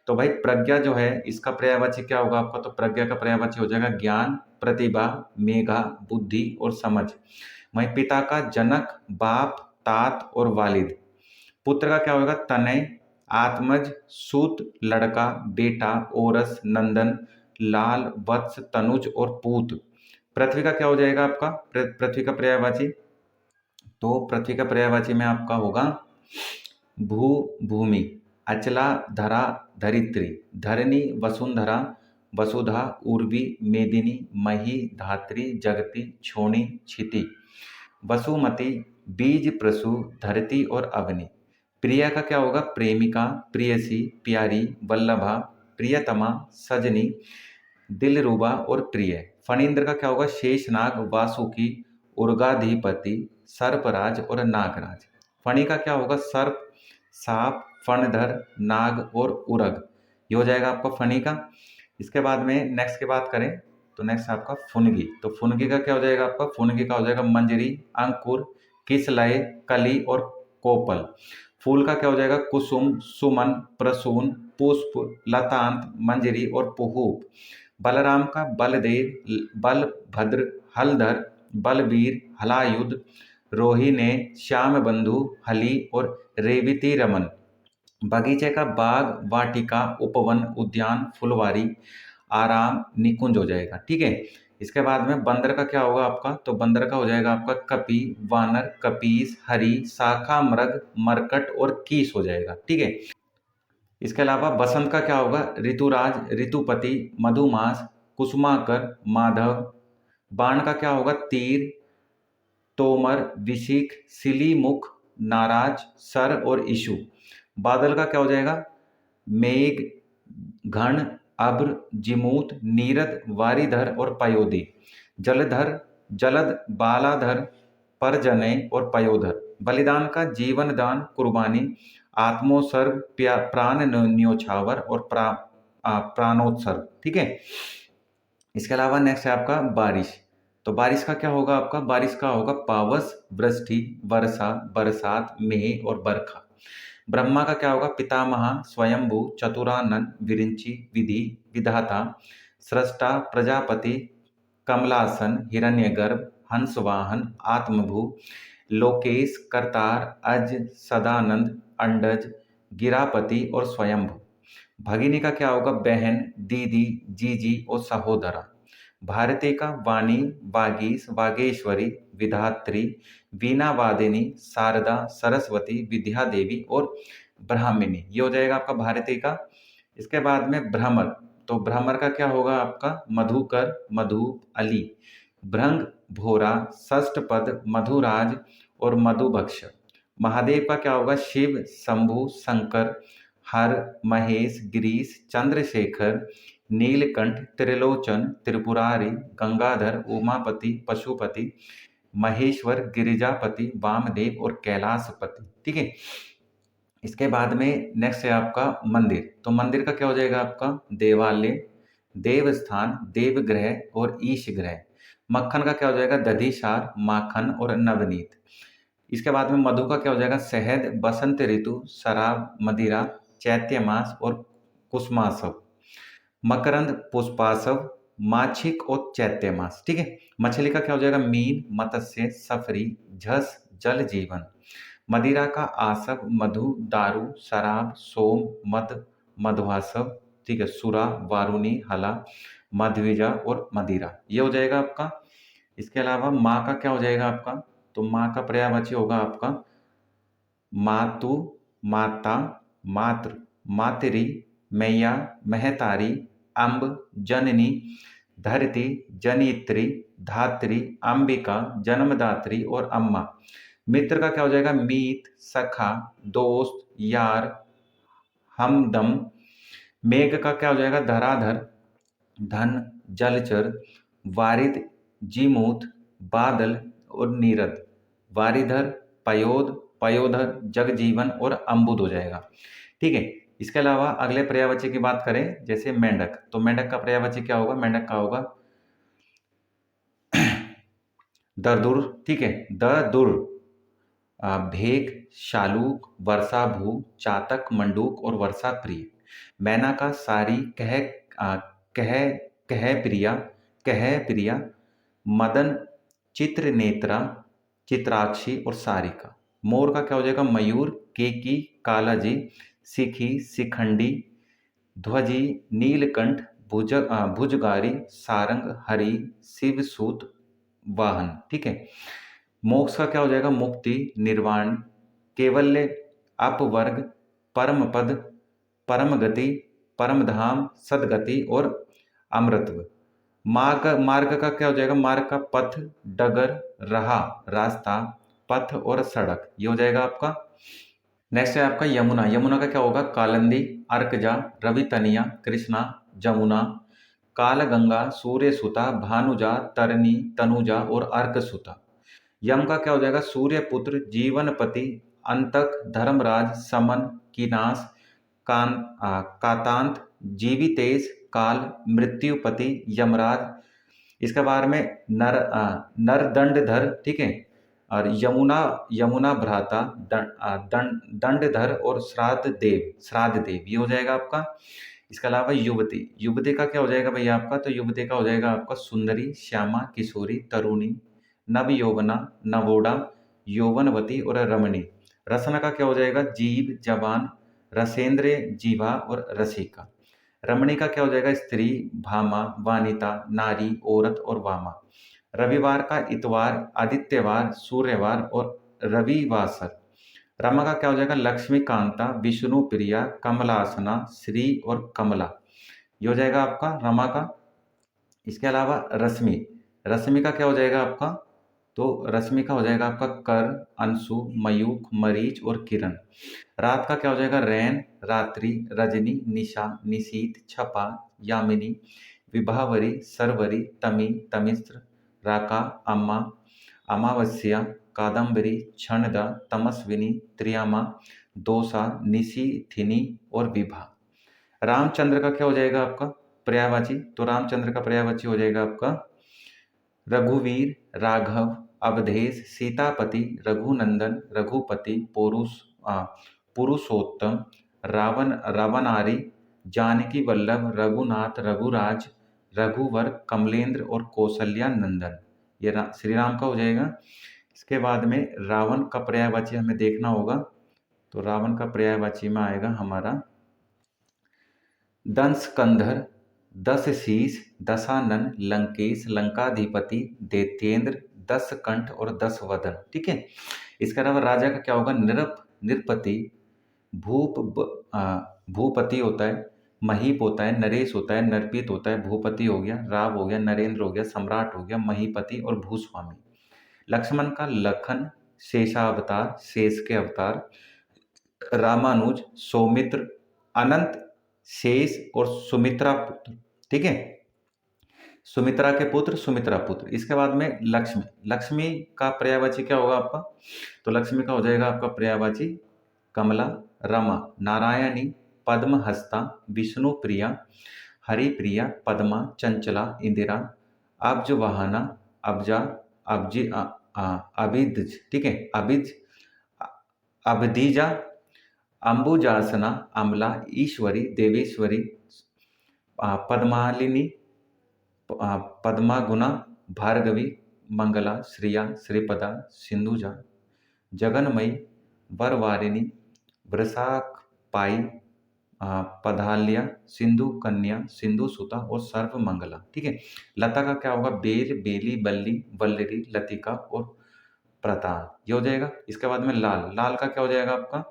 तो भाई प्रज्ञा जो है इसका पर्यायवाची क्या होगा आपका? तो प्रज्ञा का पर्यायवाची हो जाएगा ज्ञान, प्रतिभा, मेधा, बुद्धि और समझ। वहीं पिता का जनक, बाप, तात और वालिद। पुत्र का क्या होगा? तनय, आत्मज, सूत, लड़का, बेटा, ओरस, नंदन, लाल, वत्स, तनुज और पूत। पृथ्वी का क्या हो जाएगा आपका? पृथ्वी का पर्यायवाची, तो पृथ्वी का पर्यायवाची में आपका होगा भू, भूमि, अचला, धरा, धरित्री, धरणी, वसुंधरा, वसुधा, उर्वी, मेदिनी, मही, धात्री, जगती, छोणी, क्षिति, वसुमती, बीज, प्रसु, धरती और अग्नि। प्रिया का क्या होगा? प्रेमिका, प्रियसी, प्यारी, वल्लभा, प्रियतमा, सजनी, दिलरुबा और प्रिय। फणींद्र का क्या होगा? शेषनाग, वासुकी, उर्गाधिपति, सर्पराज और नागराज। फणी का क्या होगा? सर्प, सांप, फणधर, नाग और उरग। ये हो जाएगा आपका फणी का। इसके बाद में नेक्स्ट की बात करें तो नेक्स्ट आपका फुनगी। तो फुनगी का क्या हो जाएगा आपका? फुनगी का हो जाएगा मंजरी, अंकुर, किसलय, कली और कोपल। फूल का क्या हो जाएगा? कुसुम, सुमन, प्रसून, पुष्प, लतांत, मंजरी और पुहूप। बलराम का बलदेव, बलभद्र, हलधर, बलवीर, हलायुध, रोहिणे, श्याम बंधु, हली और रेवती रमन। बगीचे का बाग, वाटिका, उपवन, उद्यान, फुलवारी, आराम, निकुंज हो जाएगा, ठीक है। इसके बाद में बंदर का क्या होगा आपका? तो बंदर का हो जाएगा आपका कपि, वानर, कपीस, हरि, शाखा, मृग, मरकट और कीस हो जाएगा, ठीक है। इसके अलावा बसंत का क्या होगा? ऋतुराज, ऋतुपति, मधुमास, कुसुमाकर, माधव। बाण का क्या होगा? तीर, तोमर, विशिख, सिलीमुख, नाराज, सर और इशु। बादल का क्या हो जाएगा? मेघ, घन, अभ्र, जिमूत, नीरद, वारिधर और पयोधी। जलधर, जलद, बालाधर, परजनय और पयोधर। बलिदान का जीवन दान, कुर्बानी, आत्मोत्सर्ग, प्राण न्योछावर और प्राणोत्सर्ग, ठीक है। इसके अलावा नेक्स्ट है आपका बारिश। तो बारिश का क्या होगा आपका? बारिश का होगा पावस, वृष्टि, वर्षा, बरसात, मेह और बरखा। ब्रह्मा का क्या होगा? पितामह, स्वयंभू, चतुरानन, विरिंची, विधि, विधाता, सृष्टा, प्रजापति, कमलासन, हिरण्यगर्भ, हंसवाहन, आत्मभू, लोकेश, करतार, अज, सदानंद, अंडज, गिरापति और स्वयंभू। भगिनी का क्या होगा? बहन, दीदी, जीजी और सहोदरा। भारतिका, वाणी, वागीश, वागेश्वरी, विधात्री, वीणा वादिनी, शारदा, सरस्वती, विद्या देवी और ब्राह्मणी। ये हो जाएगा आपका भारतिका। इसके बाद में भ्रमर, तो भ्रमर का क्या होगा आपका मधुकर, मधु, अली, भृंग, भोरा, षष्ठ पद, मधुराज और मधुभक्ष। महादेव का क्या होगा शिव, शंभु, शंकर, हर, महेश, गिरीश, चंद्रशेखर, नीलकंठ, त्रिलोचन, त्रिपुरारी, गंगाधर, उमापति, पशुपति, महेश्वर, गिरिजापति, वामदेव और कैलाशपति। ठीक है। इसके बाद में नेक्स्ट है आपका मंदिर, तो मंदिर का क्या हो जाएगा आपका देवालय, देवस्थान, देवग्रह और ईश ग्रह। मक्खन का क्या हो जाएगा दधिसार, माखन और नवनीत। इसके बाद में मधु का क्या हो जाएगा शहद, बसंत ऋतु, शराब, मदिरा, चैत्य मास और कुसमासव। मकरंद, पुष्पासव, माछिक और चैत्य मास। ठीक है। मछली का क्या हो जाएगा मीन, मत्स्य, सफरी, झस, जल जीवन। मदिरा का आसव, मधु, दारू, शराब, सोम, मद, मधुआसव। ठीक है। सुरा, वारुणी, हला, मध्विजा और मदिरा। ये हो जाएगा आपका। इसके अलावा माँ का क्या हो जाएगा आपका, तो माँ का पर्यायवाची होगा आपका मातु, माता, मातृ, मातरी, मैया, महतारी, अम्ब, जननी, धरती, जनित्री, धात्री, अंबिका, जन्मदात्री और अम्मा। मित्र का क्या हो जाएगा मीत, सखा, दोस्त, यार, हमदम। मेघ का क्या हो जाएगा धराधर, धन, जलचर, वारिद, जीमूत, बादल और नीरद। वारिधर, पयोद, पयोधर, जगजीवन और अम्बुद हो जाएगा। ठीक है। इसके अलावा अगले पर्यायवाची की बात करें जैसे मेंढक, तो मेंढक का पर्यायवाची क्या होगा, मेंढक का होगा दरदुर। ठीक है। ददुर, भेक, शालूक, वर्षाभू, चातक, मंडूक और वर्षा प्रिय। मैना का सारी, कह कह प्रिया, कह प्रिया, मदन, चित्र नेत्रा, चित्राक्षी और सारिका। मोर का क्या हो जाएगा मयूर, केकी, कालाजी, सिखी, शिखंडी, ध्वजी, नीलकंठ, भुजगारी, सारंग, हरि, शिवसूत, वाहन। ठीक है। मोक्ष का क्या हो जाएगा मुक्ति, निर्वाण, केवल्य, अपवर्ग, परम पद, परम गति, परम धाम, सदगति और अमृतत्व। मार्ग का क्या हो जाएगा मार्ग का पथ, डगर, राह, रास्ता, पथ और सड़क। ये हो जाएगा आपका। नेक्स्ट है आपका यमुना। यमुना का क्या होगा कालंदी, अर्कजा, रवितनिया, कृष्णा, जमुना, कालगंगा, सूर्यसुता, भानुजा, तरनी, तनुजा और अर्कसुता। यम का क्या हो जाएगा सूर्यपुत्र, जीवनपति, अंतक, धर्मराज, समन, कीनास, कातांत, जीवितेश, काल, मृत्युपति, यमराज। इसके बारे में नरदंडधर। ठीक है। और यमुना, यमुना भ्राता, दंडधर और श्राद्ध देव। ये हो जाएगा आपका। इसके अलावा युवती, युवती का क्या हो जाएगा भैया आपका, तो युवती का हो जाएगा आपका सुंदरी, श्यामा, किशोरी, तरुणी, नव यौवना, नवोड़ा, यौवनवती और रमणी। रसना का क्या हो जाएगा जीव, जवान, रसेंद्र, जीवा और रसिका। रमणी का क्या हो जाएगा स्त्री, भामा, वानिता, नारी, औरत और वामा। रविवार का इतवार, आदित्यवार, सूर्यवार और रविवासर। रमा का क्या हो जाएगा लक्ष्मीकांता, विष्णु प्रिया, कमलासना, श्री और कमला। ये हो जाएगा आपका रमा का। इसके अलावा रश्मि, रश्मि का क्या हो जाएगा आपका, तो रश्मि का हो जाएगा आपका कर, अंशु, मयूख, मरीच और किरण। रात का क्या हो जाएगा रैन, रात्रि, रजनी, निशा, निशीत, छपा, यामिनी, विभावरी, सरवरी, तमी, तमिस्र, राका, अम्मा, अमावस्या, कादम्बरी, क्षणदा, तमस्विनी, त्रियामा, दोसा, निशीथिनी और विभा। रामचंद्र का क्या हो जाएगा आपका पर्यायवाची, तो रामचंद्र का पर्यायवाची हो जाएगा आपका रघुवीर, राघव, अवधेश, सीतापति, रघुनंदन, रघुपति, पुरुषोत्तम, रावणारी, जानकी वल्लभ, रघुनाथ, रघुराज, रघुवर, कमलेंद्र और कौशल्या नंदन। ये श्री राम का हो जाएगा। इसके बाद में रावण का पर्यायवाची हमें देखना होगा, तो रावण का पर्यायवाची में आएगा हमारा दंश कंधर, 10 शीश, दशानन, लंकेश, लंकाधिपति, दैत्येंद्र, 10 कंठ और 10 वदन। ठीक है। इसके अलावा राजा का क्या होगा? निरपति, भूपति होता है, महीप होता है, नरेश होता है, नरपीत होता है, भूपति हो गया, राव हो गया, नरेंद्र हो गया, सम्राट हो गया, महीपति और भूस्वामी। लक्ष्मण का लखन, शेषावतार, शेष के अवतार, रामानुज, सौमित्र, अनंत, शेष और सुमित्रा पुत्र। ठीक है। सुमित्रा के पुत्र, सुमित्रा पुत्र। इसके बाद में लक्ष्मी। लक्ष्मी का पर्यायवाची क्या होगा आपका? तो लक्ष्मी का हो जाएगा आपका पर्यायवाची कमला, रमा, नारायणी, पद्महस्ता, विष्णु प्रिया, हरिप्रिया, पद्मा, चंचला, इंदिरा, अब्जवाहना, अब्जा, अभिज। ठीक है। अभिज, अबदीजा, अंबुजासना, अमला, ईश्वरी, देवेश्वरी, पद्मालिनी, पद्मागुना, भार्गवी, मंगला, श्रिया, श्रीपदा, सिंधुजा, जगन्मयी, वरवारिणी, वृषाकपाई, पधाल्या, सिंधु कन्या, सिंधु सुता और सर्वमंगला। ठीक है। लता का क्या होगा? बेल, बेली, बल्ली, वल्लरी, लतिका और प्रतान। ये हो जाएगा। इसके बाद में लाल। लाल का क्या हो जाएगा आपका?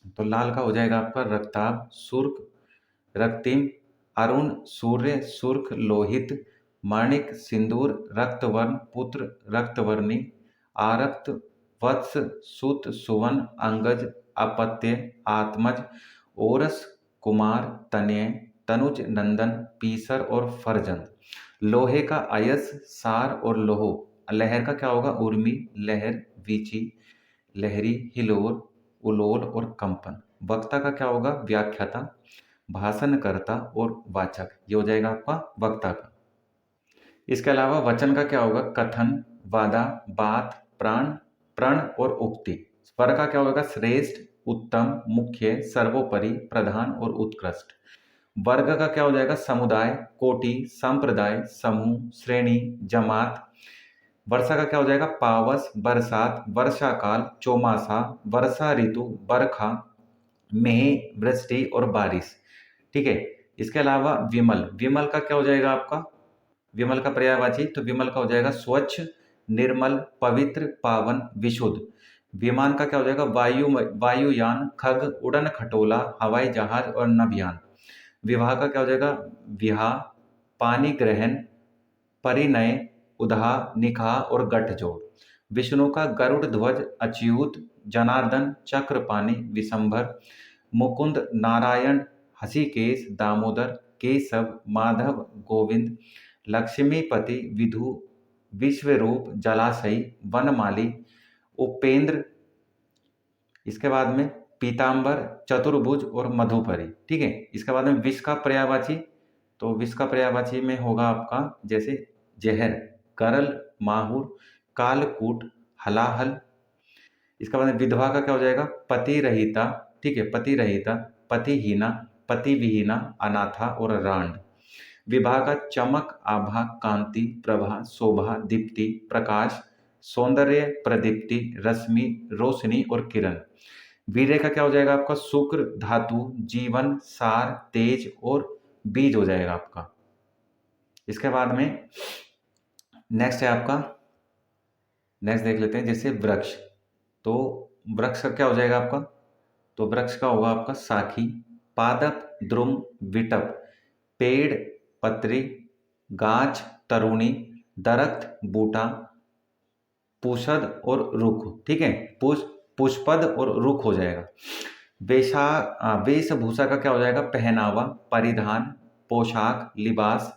तो लाल का हो जाएगा आपका रक्ताभ, सुर्ख, रक्तिम, अरुण, सूर्य, सुर्ख, लोहित, माणिक, सिंदूर, रक्तवर्ण, पुत्र, रक्तवर्णी, आरक्त, वत्स, सुत, सुवन, अंगज, अपत्य, आत्मज, ओरस, कुमार, तनय, तनुज, नंदन, पीसर और फरजंद। लोहे का अयस, सार और लोहो। लहर का क्या होगा? उर्मी, लहर, वीची, लहरी, हिलोर, उलोल और कंपन। वक्ता का क्या होगा? व्याख्याता, भाषणकर्ता और वाचक। ये हो जाएगा आपका वक्ता का। इसके अलावा वचन का क्या होगा? कथन, वादा, बात, प्राण, प्रण और उक्ति। स्वर का क्या होगा? श्रेष्ठ, उत्तम, मुख्य, सर्वोपरि, प्रधान और उत्कृष्ट। वर्ग का क्या हो जाएगा? समुदाय, कोटि, संप्रदाय, समूह, श्रेणी, जमात। वर्षा का क्या हो जाएगा? पावस, बरसात, वर्षाकाल, चौमासा, वर्षा ऋतु, बरखा, मेह, वृष्टि और बारिश। ठीक है। इसके अलावा विमल। विमल का क्या हो जाएगा आपका? विमल का पर्यायवाची तो विमल का हो जाएगा स्वच्छ, निर्मल, पवित्र, पावन, विशुद्ध। विमान का क्या हो जाएगा? वायुयान, खग, उड़न खटोला, हवाई जहाज और नभयान। विवाह का क्या हो जाएगा? विहा, पानी ग्रहण, परिणय, उधा, निकाह और गठजोड़। विष्णु का गरुड़ ध्वज, अच्युत, जनार्दन, चक्रपाणि, विशंभर, मुकुंद, नारायण, हसिकेश, दामोदर, केशव, माधव, गोविंद, लक्ष्मीपति, विधु, विश्वरूप, जलाशयी, वनमाली, उपेंद्र। इसके बाद में पीताम्बर, चतुर्भुज और मधुपरी। ठीक है। इसके बाद में विष का पर्यायवाची तो विष का पर्यायवाची में होगा आपका जैसे जहर, करल, माहुर, कालकूट, हलाहल। इसके बाद में विधवा का क्या हो जाएगा? पति रहिता। ठीक है। पति रहिता, पतिहीना, पति विहीना, अनाथा और रांड। विभा का चमक, आभा, कांति, प्रभा, शोभा, दीप्ति, प्रकाश, सौंदर्य, प्रदीप्ति, रश्मि, रोशनी और किरण। वीर्य का क्या हो जाएगा आपका? शुक्र, धातु, जीवन, सार, तेज और बीज हो जाएगा आपका। इसके बाद में नेक्स्ट है आपका, नेक्स्ट देख लेते हैं जैसे वृक्ष। तो वृक्ष का क्या हो जाएगा आपका? तो वृक्ष का होगा आपका साखी, पादप, द्रुम, विटप, पेड़, पत्री, गाछ, तरुणी, दरख्त, बूटा, पुषद और रुख। ठीक है। पुष्पद और रुख हो जाएगा। वेशभूषा का क्या हो जाएगा? पहनावा, परिधान, पोशाक, लिबास।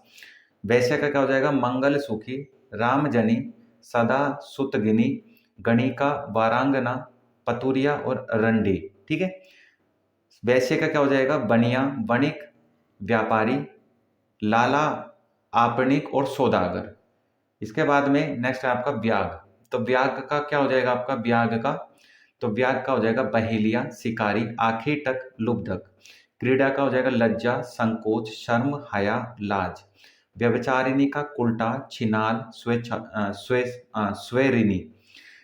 वैश्य का क्या हो जाएगा? मंगल सुखी, रामजनी, सदा सुतगिनी, गणिका, वारांगना, पतुरिया और रंडी। ठीक है। वैश्य का क्या हो जाएगा? बनिया, वणिक, व्यापारी, लाला, आपणिक और सौदागर। इसके बाद में नेक्स्ट है आपका व्याग। तो व्याग का क्या हो जाएगा आपका? व्याग का तो व्याग का हो जाएगा बहेलिया, शिकारी, आखेटक, लुब्धक। क्रीड़ा का हो जाएगा लज्जा, संकोच, शर्म, हया, लाज। व्यभिचारिणी का उल्टा, छिनाल, स्वैरिणी।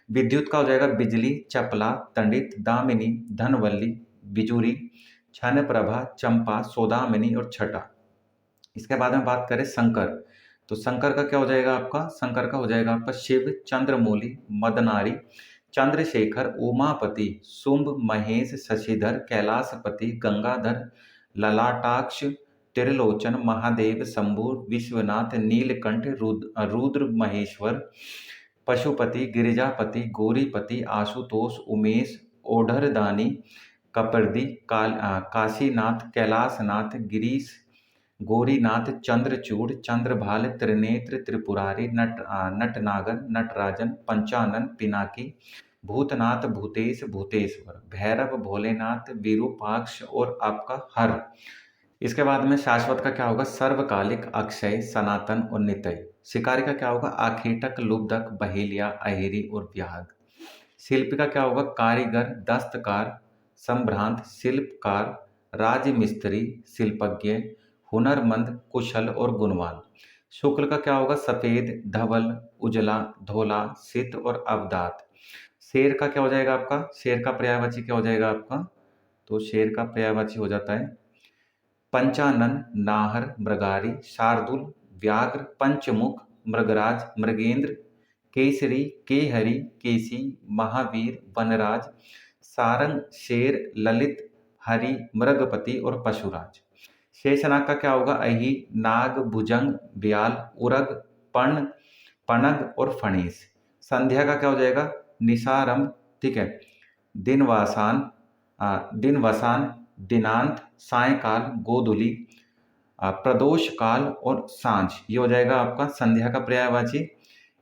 विद्युत का हो जाएगा बिजली, चपला, तंडित, दामिनी, धनवल्ली, बिजुरी, छन प्रभा, चंपा, सौदामिनी और छटा। इसके बाद में बात करें शंकर, तो शंकर का क्या हो जाएगा आपका, शंकर का हो जाएगा आपका शिव, चंद्रमौली, मदनारी, चंद्रशेखर, उमापति, शुंभ, महेश, शशिधर, कैलाशपति, गंगाधर, ललाटाक्ष, त्रिलोचन, महादेव, शंभु, विश्वनाथ, नीलकंठ, रुद्र महेश्वर, पशुपति, गिरिजापति, गौरीपति, आशुतोष, उमेश, ओढ़रदानी, कपर्दी, काशीनाथ, कैलाशनाथ, गिरीश, गौरीनाथ, चंद्रचूड़, चंद्रभाल, त्रिनेत्र, त्रिपुरारी, नटनागर, नटराजन, पंचानन, पिनाकी, भूतनाथ, भूतेश, भूतेश्वर, भैरव, भोलेनाथ, विरूपाक्ष और आपका हर। इसके बाद में शाश्वत का क्या होगा, सर्वकालिक, अक्षय, सनातन और नित्य। शिकारी का क्या होगा, आखेटक, लुब्धक, बहेलिया, अहेरी और व्याहग। शिल्पी का क्या होगा, कारीगर, दस्तकार, संभ्रांत, शिल्पकार, राजमिस्त्री, शिल्पज्ञ, हुनरमंद, कुशल और गुणवान। शुक्ल का क्या होगा, सफेद, धवल, उजला, धोला, सित और अवदात। शेर का क्या हो जाएगा आपका, शेर का पर्यायवाची क्या हो जाएगा आपका, तो शेर का पर्यायवाची हो जाता है पंचानन, नाहर, मृगारी, शार्दुल, व्याघ्र, पंचमुख, मृगराज, मृगेंद्र, केसरी, केहरी, केसी, महावीर, वनराज, सारंग, शेर, ललित, हरि, मृगपति और पशुराज। शेषनाग का क्या होगा, अहि, नाग, भुजंग, ब्याल, उरग, पण, पनग और फणीस। संध्या का क्या हो जाएगा, निशारंभ, ठीक है, दिनवासान, दिनवसान, दिनांत, सायंकाल, गोधूली, प्रदोष काल और सांझ। ये हो जाएगा आपका संध्या का पर्यायवाची।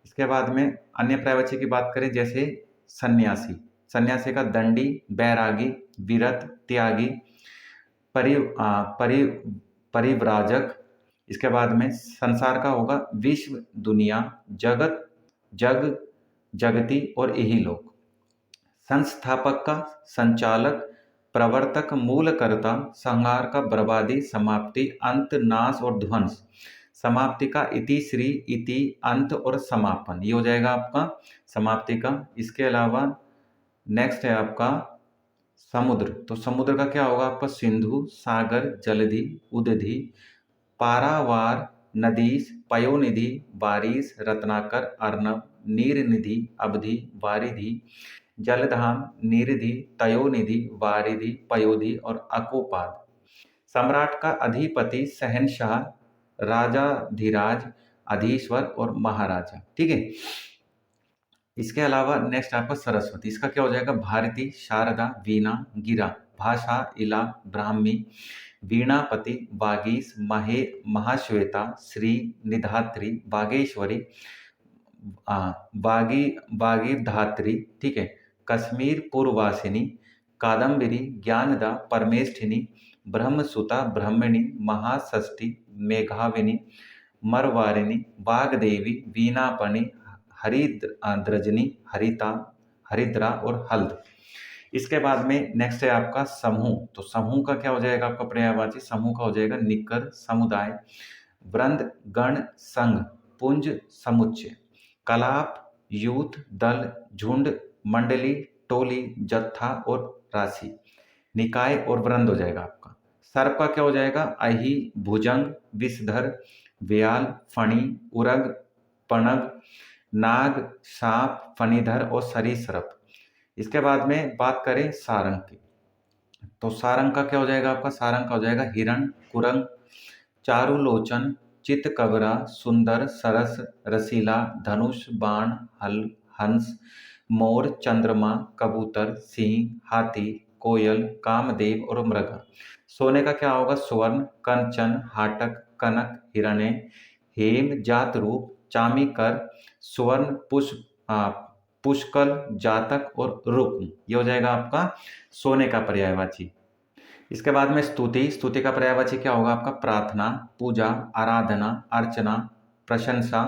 इसके बाद में अन्य पर्यायवाची की बात करें, जैसे सन्यासी, सन्यासी का दंडी, बैरागी, विरत, त्यागी, परि परि परिव्राजक। इसके बाद में संसार का होगा विश्व, दुनिया, जगत, जग, जगती और यही लोक। संस्थापक का संचालक, प्रवर्तक, मूलकर्ता, संहार का बर्बादी, समाप्ति, अंत, नाश और ध्वंस। समाप्ति का इति, श्री, इति, अंत और समापन। ये हो जाएगा आपका समाप्ति का। इसके अलावा नेक्स्ट है आपका समुद्र, तो समुद्र का क्या होगा आपका, सिंधु, सागर, जलधि, उदधि, पारावार, नदीश, पयोनिधि, बारिश, रत्नाकर, अर्णव, नीरनिधि, अवधि, वारिधि, जलधाम, निरिधि, तयोनिधि, वारिधि, पयोधि और अकोपाद। सम्राट का अधिपति, शहनशाह, राजाधिराज, अधीश्वर और महाराजा, ठीक है। इसके अलावा नेक्स्ट आपका सरस्वती, इसका क्या हो जाएगा, भारती, शारदा, वीणा, गिरा, भाषा, इला, ब्राह्मी, वीणापति, वागीश, महाश्वेता, श्री, निधात्री, बागेश्वरी, बागी बागीधात्री, ठीक है, कश्मीर पूर्ववासिनी, कादम्बिनी, ज्ञानदा, परमेष्ठिनी, ब्रह्मसुता, ब्रह्मणी, महाषष्ठी, मेघाविनी, मरवारिणी, वाग्देवी, वीणापणि, हरिद्रजनी, हरिता, हरिद्रा और हल्द। इसके बाद में नेक्स्ट है आपका समूह, तो समूह का क्या हो जाएगा आपका पर्यायवाची, समूह का हो जाएगा निकर, समुदाय, वृंद, गण, संघ, पुंज, समुच्चय, कलाप, यूथ, दल, झुंड, मंडली, टोली, जत्था और राशि। निकाय और वृंद हो जाएगा आपका। सर्प का क्या हो जाएगा, अहि, भुजंग, विषधर, व्याल, फणी, उरग, पणग, नाग, सांप, फणीधर और सरीसृप। इसके बाद में बात करें सारंग की, तो सारंग का क्या हो जाएगा आपका, सारंग का हो जाएगा हिरण, कुरंग, चारुलोचन, चितकबरा, सुंदर, सरस, रसीला, धनुष, बाण, हंस, मोर, चंद्रमा, कबूतर, सिंह, हाथी, कोयल, कामदेव और मृग। सोने का क्या होगा, स्वर्ण, कंचन, हाटक, कनक, हिरण्य, हेम, जात रूप, चामीकर, स्वर्ण, पुष्कल, जातक और रुक्म। ये हो जाएगा आपका सोने का पर्यायवाची। इसके बाद में स्तुति, स्तुति का पर्यायवाची क्या होगा आपका, प्रार्थना, पूजा, आराधना, अर्चना, प्रशंसा।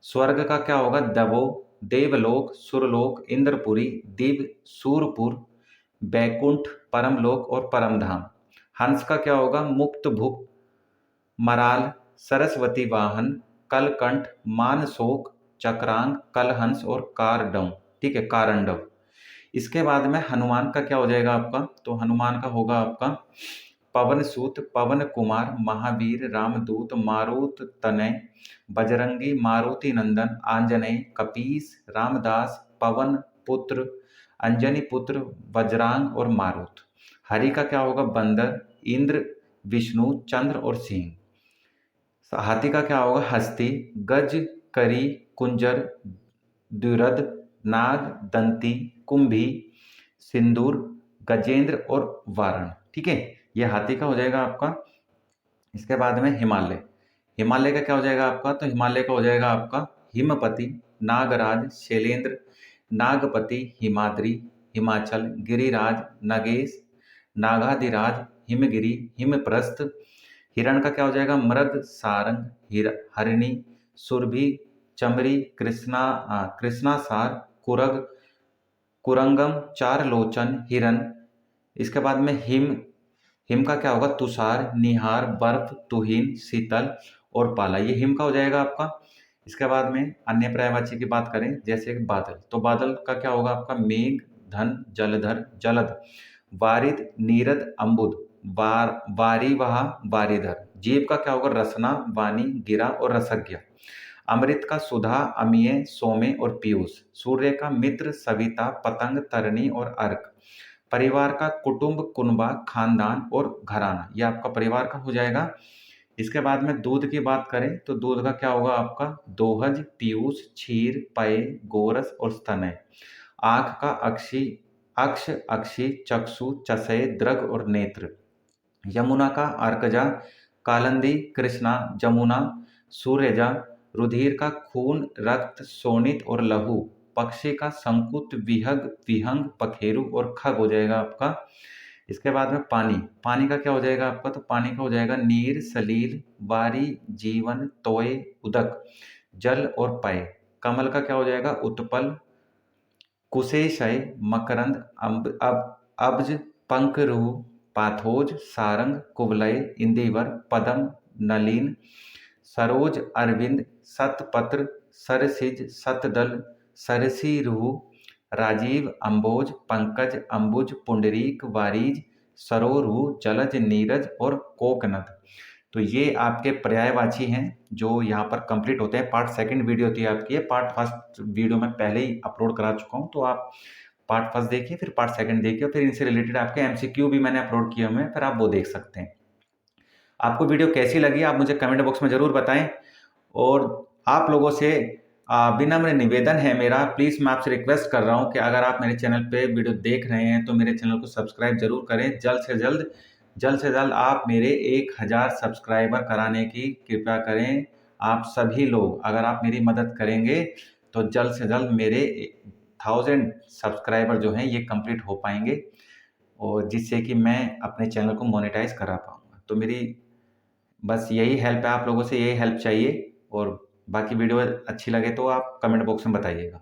स्वर्ग का क्या होगा, दवो, देवलोक, सुरलोक, इंद्रपुरी, दिव, सूरपुर, बैकुंठ, परमलोक और परमधाम। हंस का क्या होगा, मुक्त भुक्त, मराल, सरस्वती वाहन, कलकंठ, मानसोक, चक्रांग, कलहंस और कारडव, ठीक है, कारंडव। इसके बाद में हनुमान का क्या हो जाएगा आपका, तो हनुमान का होगा आपका पवन सूत, पवन कुमार, महावीर, रामदूत, मारुत तनय, बजरंगी, मारुति नंदन, आंजनेय, कपीस, रामदास, पवन पुत्र, अंजनी पुत्र, वज्रांग और मारुत। हरि का क्या होगा? बंदर, इंद्र, विष्णु, चंद्र और सिंह। हाथी का क्या होगा? हस्ती, गज, करी, कुंजर, द्विरथ, नाग, दंती, कुंभी, सिंदूर, गजेंद्र और वारण। ठीक है, यह हाथी का हो जाएगा आपका। इसके बाद में हिमालय। हिमालय का क्या हो जाएगा आपका? तो हिमालय का हो जाएगा आपका हिमपति, नागराज, शैलेंद्र, नागपति, हिमाद्री, हिमाचल, गिरिराज, नगेश, नागाधिराज, हिमगिरी, हिमप्रस्थ। हिरण का क्या हो जाएगा? मृग, सारंग, हरिणी, सुरभि, चमरी, कृष्णासार, कुरग, कुरंगम, चार लोचन, हिरन। इसके बाद में हिम का क्या होगा? तुषार, निहार, बर्फ, तुहिन, शीतल और पाला। ये हिम का हो जाएगा आपका। इसके बाद में अन्य पर्यायवाची की बात करें, जैसे बादल, तो बादल का क्या होगा आपका? मेघ, धन, जलधर, जलद, वारिद, नीरद, अम्बुद, वारिवहा, वारिधर। जीव का क्या होगा? रसना, वाणी, गिरा और रसज्ञ। अमृत का सुधा, अमीय, सोमे और पीयूष। सूर्य का मित्र, सविता, पतंग, तरनी और अर्क। परिवार का कुटुंब, कुनबा, खानदान और घराना। यह आपका परिवार का हो जाएगा। इसके बाद में दूध की बात करें तो दूध का क्या होगा आपका? दोहज, पीयूष, क्षीर, पय, गोरस और स्तनय। आंख का अक्षी, अक्ष, अक्षी, चक्षु, चषय, द्रग और नेत्र। यमुना का अर्कजा, कालंदी, कृष्णा, जमुना, सूर्यजा। रुधिर का खून, रक्त, शोणित और लहू। पक्षी का संकुत, विहग, विहंग, पखेरु और खग हो जाएगा आपका। इसके बाद में पानी। पानी का क्या हो जाएगा आपका? तो पानी का हो जाएगा नीर, सलील, वारी, जीवन, तोय, उदक, जल और पय। कमल का क्या हो जाएगा? उत्पल, कुशेशय, मकरंद, अब्ज, पंखरूह, पाथोज, सारंग, कुवलय, इंदिवर, पदम, नलिन, सरोज, अरविंद, शतपत्र, सरसिज, शतदल, सरसीरुह, राजीव, अंबोज, पंकज, अंबुज, पुंडरीक, वारीज, सरोरुह, जलज, नीरज और कोकनद। तो ये आपके पर्यायवाची हैं जो यहाँ पर कंप्लीट होते हैं। पार्ट सेकंड वीडियो थी आपकी, पार्ट फर्स्ट वीडियो में पहले ही अपलोड करा चुका हूँ, तो आप पार्ट फर्स्ट देखिए, फिर पार्ट सेकंड देखिए, फिर इनसे रिलेटेड आपके एमसीक्यू भी मैंने अपलोड किए हुए हैं, फिर आप वो देख सकते हैं। आपको वीडियो कैसी लगी आप मुझे कमेंट बॉक्स में ज़रूर बताएं। और आप लोगों से विनम्र निवेदन है मेरा, प्लीज़ मैं आपसे रिक्वेस्ट कर रहा हूं कि अगर आप मेरे चैनल पे वीडियो देख रहे हैं तो मेरे चैनल को सब्सक्राइब जरूर करें। जल्द से जल्द आप मेरे 1000 सब्सक्राइबर कराने की कृपया करें। आप सभी लोग अगर आप मेरी मदद करेंगे तो जल्द से जल्द मेरे 1000 सब्सक्राइबर जो हैं ये कंप्लीट हो पाएंगे, और जिससे कि मैं अपने चैनल को मोनेटाइज करा पाऊँगा। तो मेरी बस यही हेल्प है, आप लोगों से यही हेल्प चाहिए। और बाकी वीडियो अच्छी लगे तो आप कमेंट बॉक्स में बताइएगा।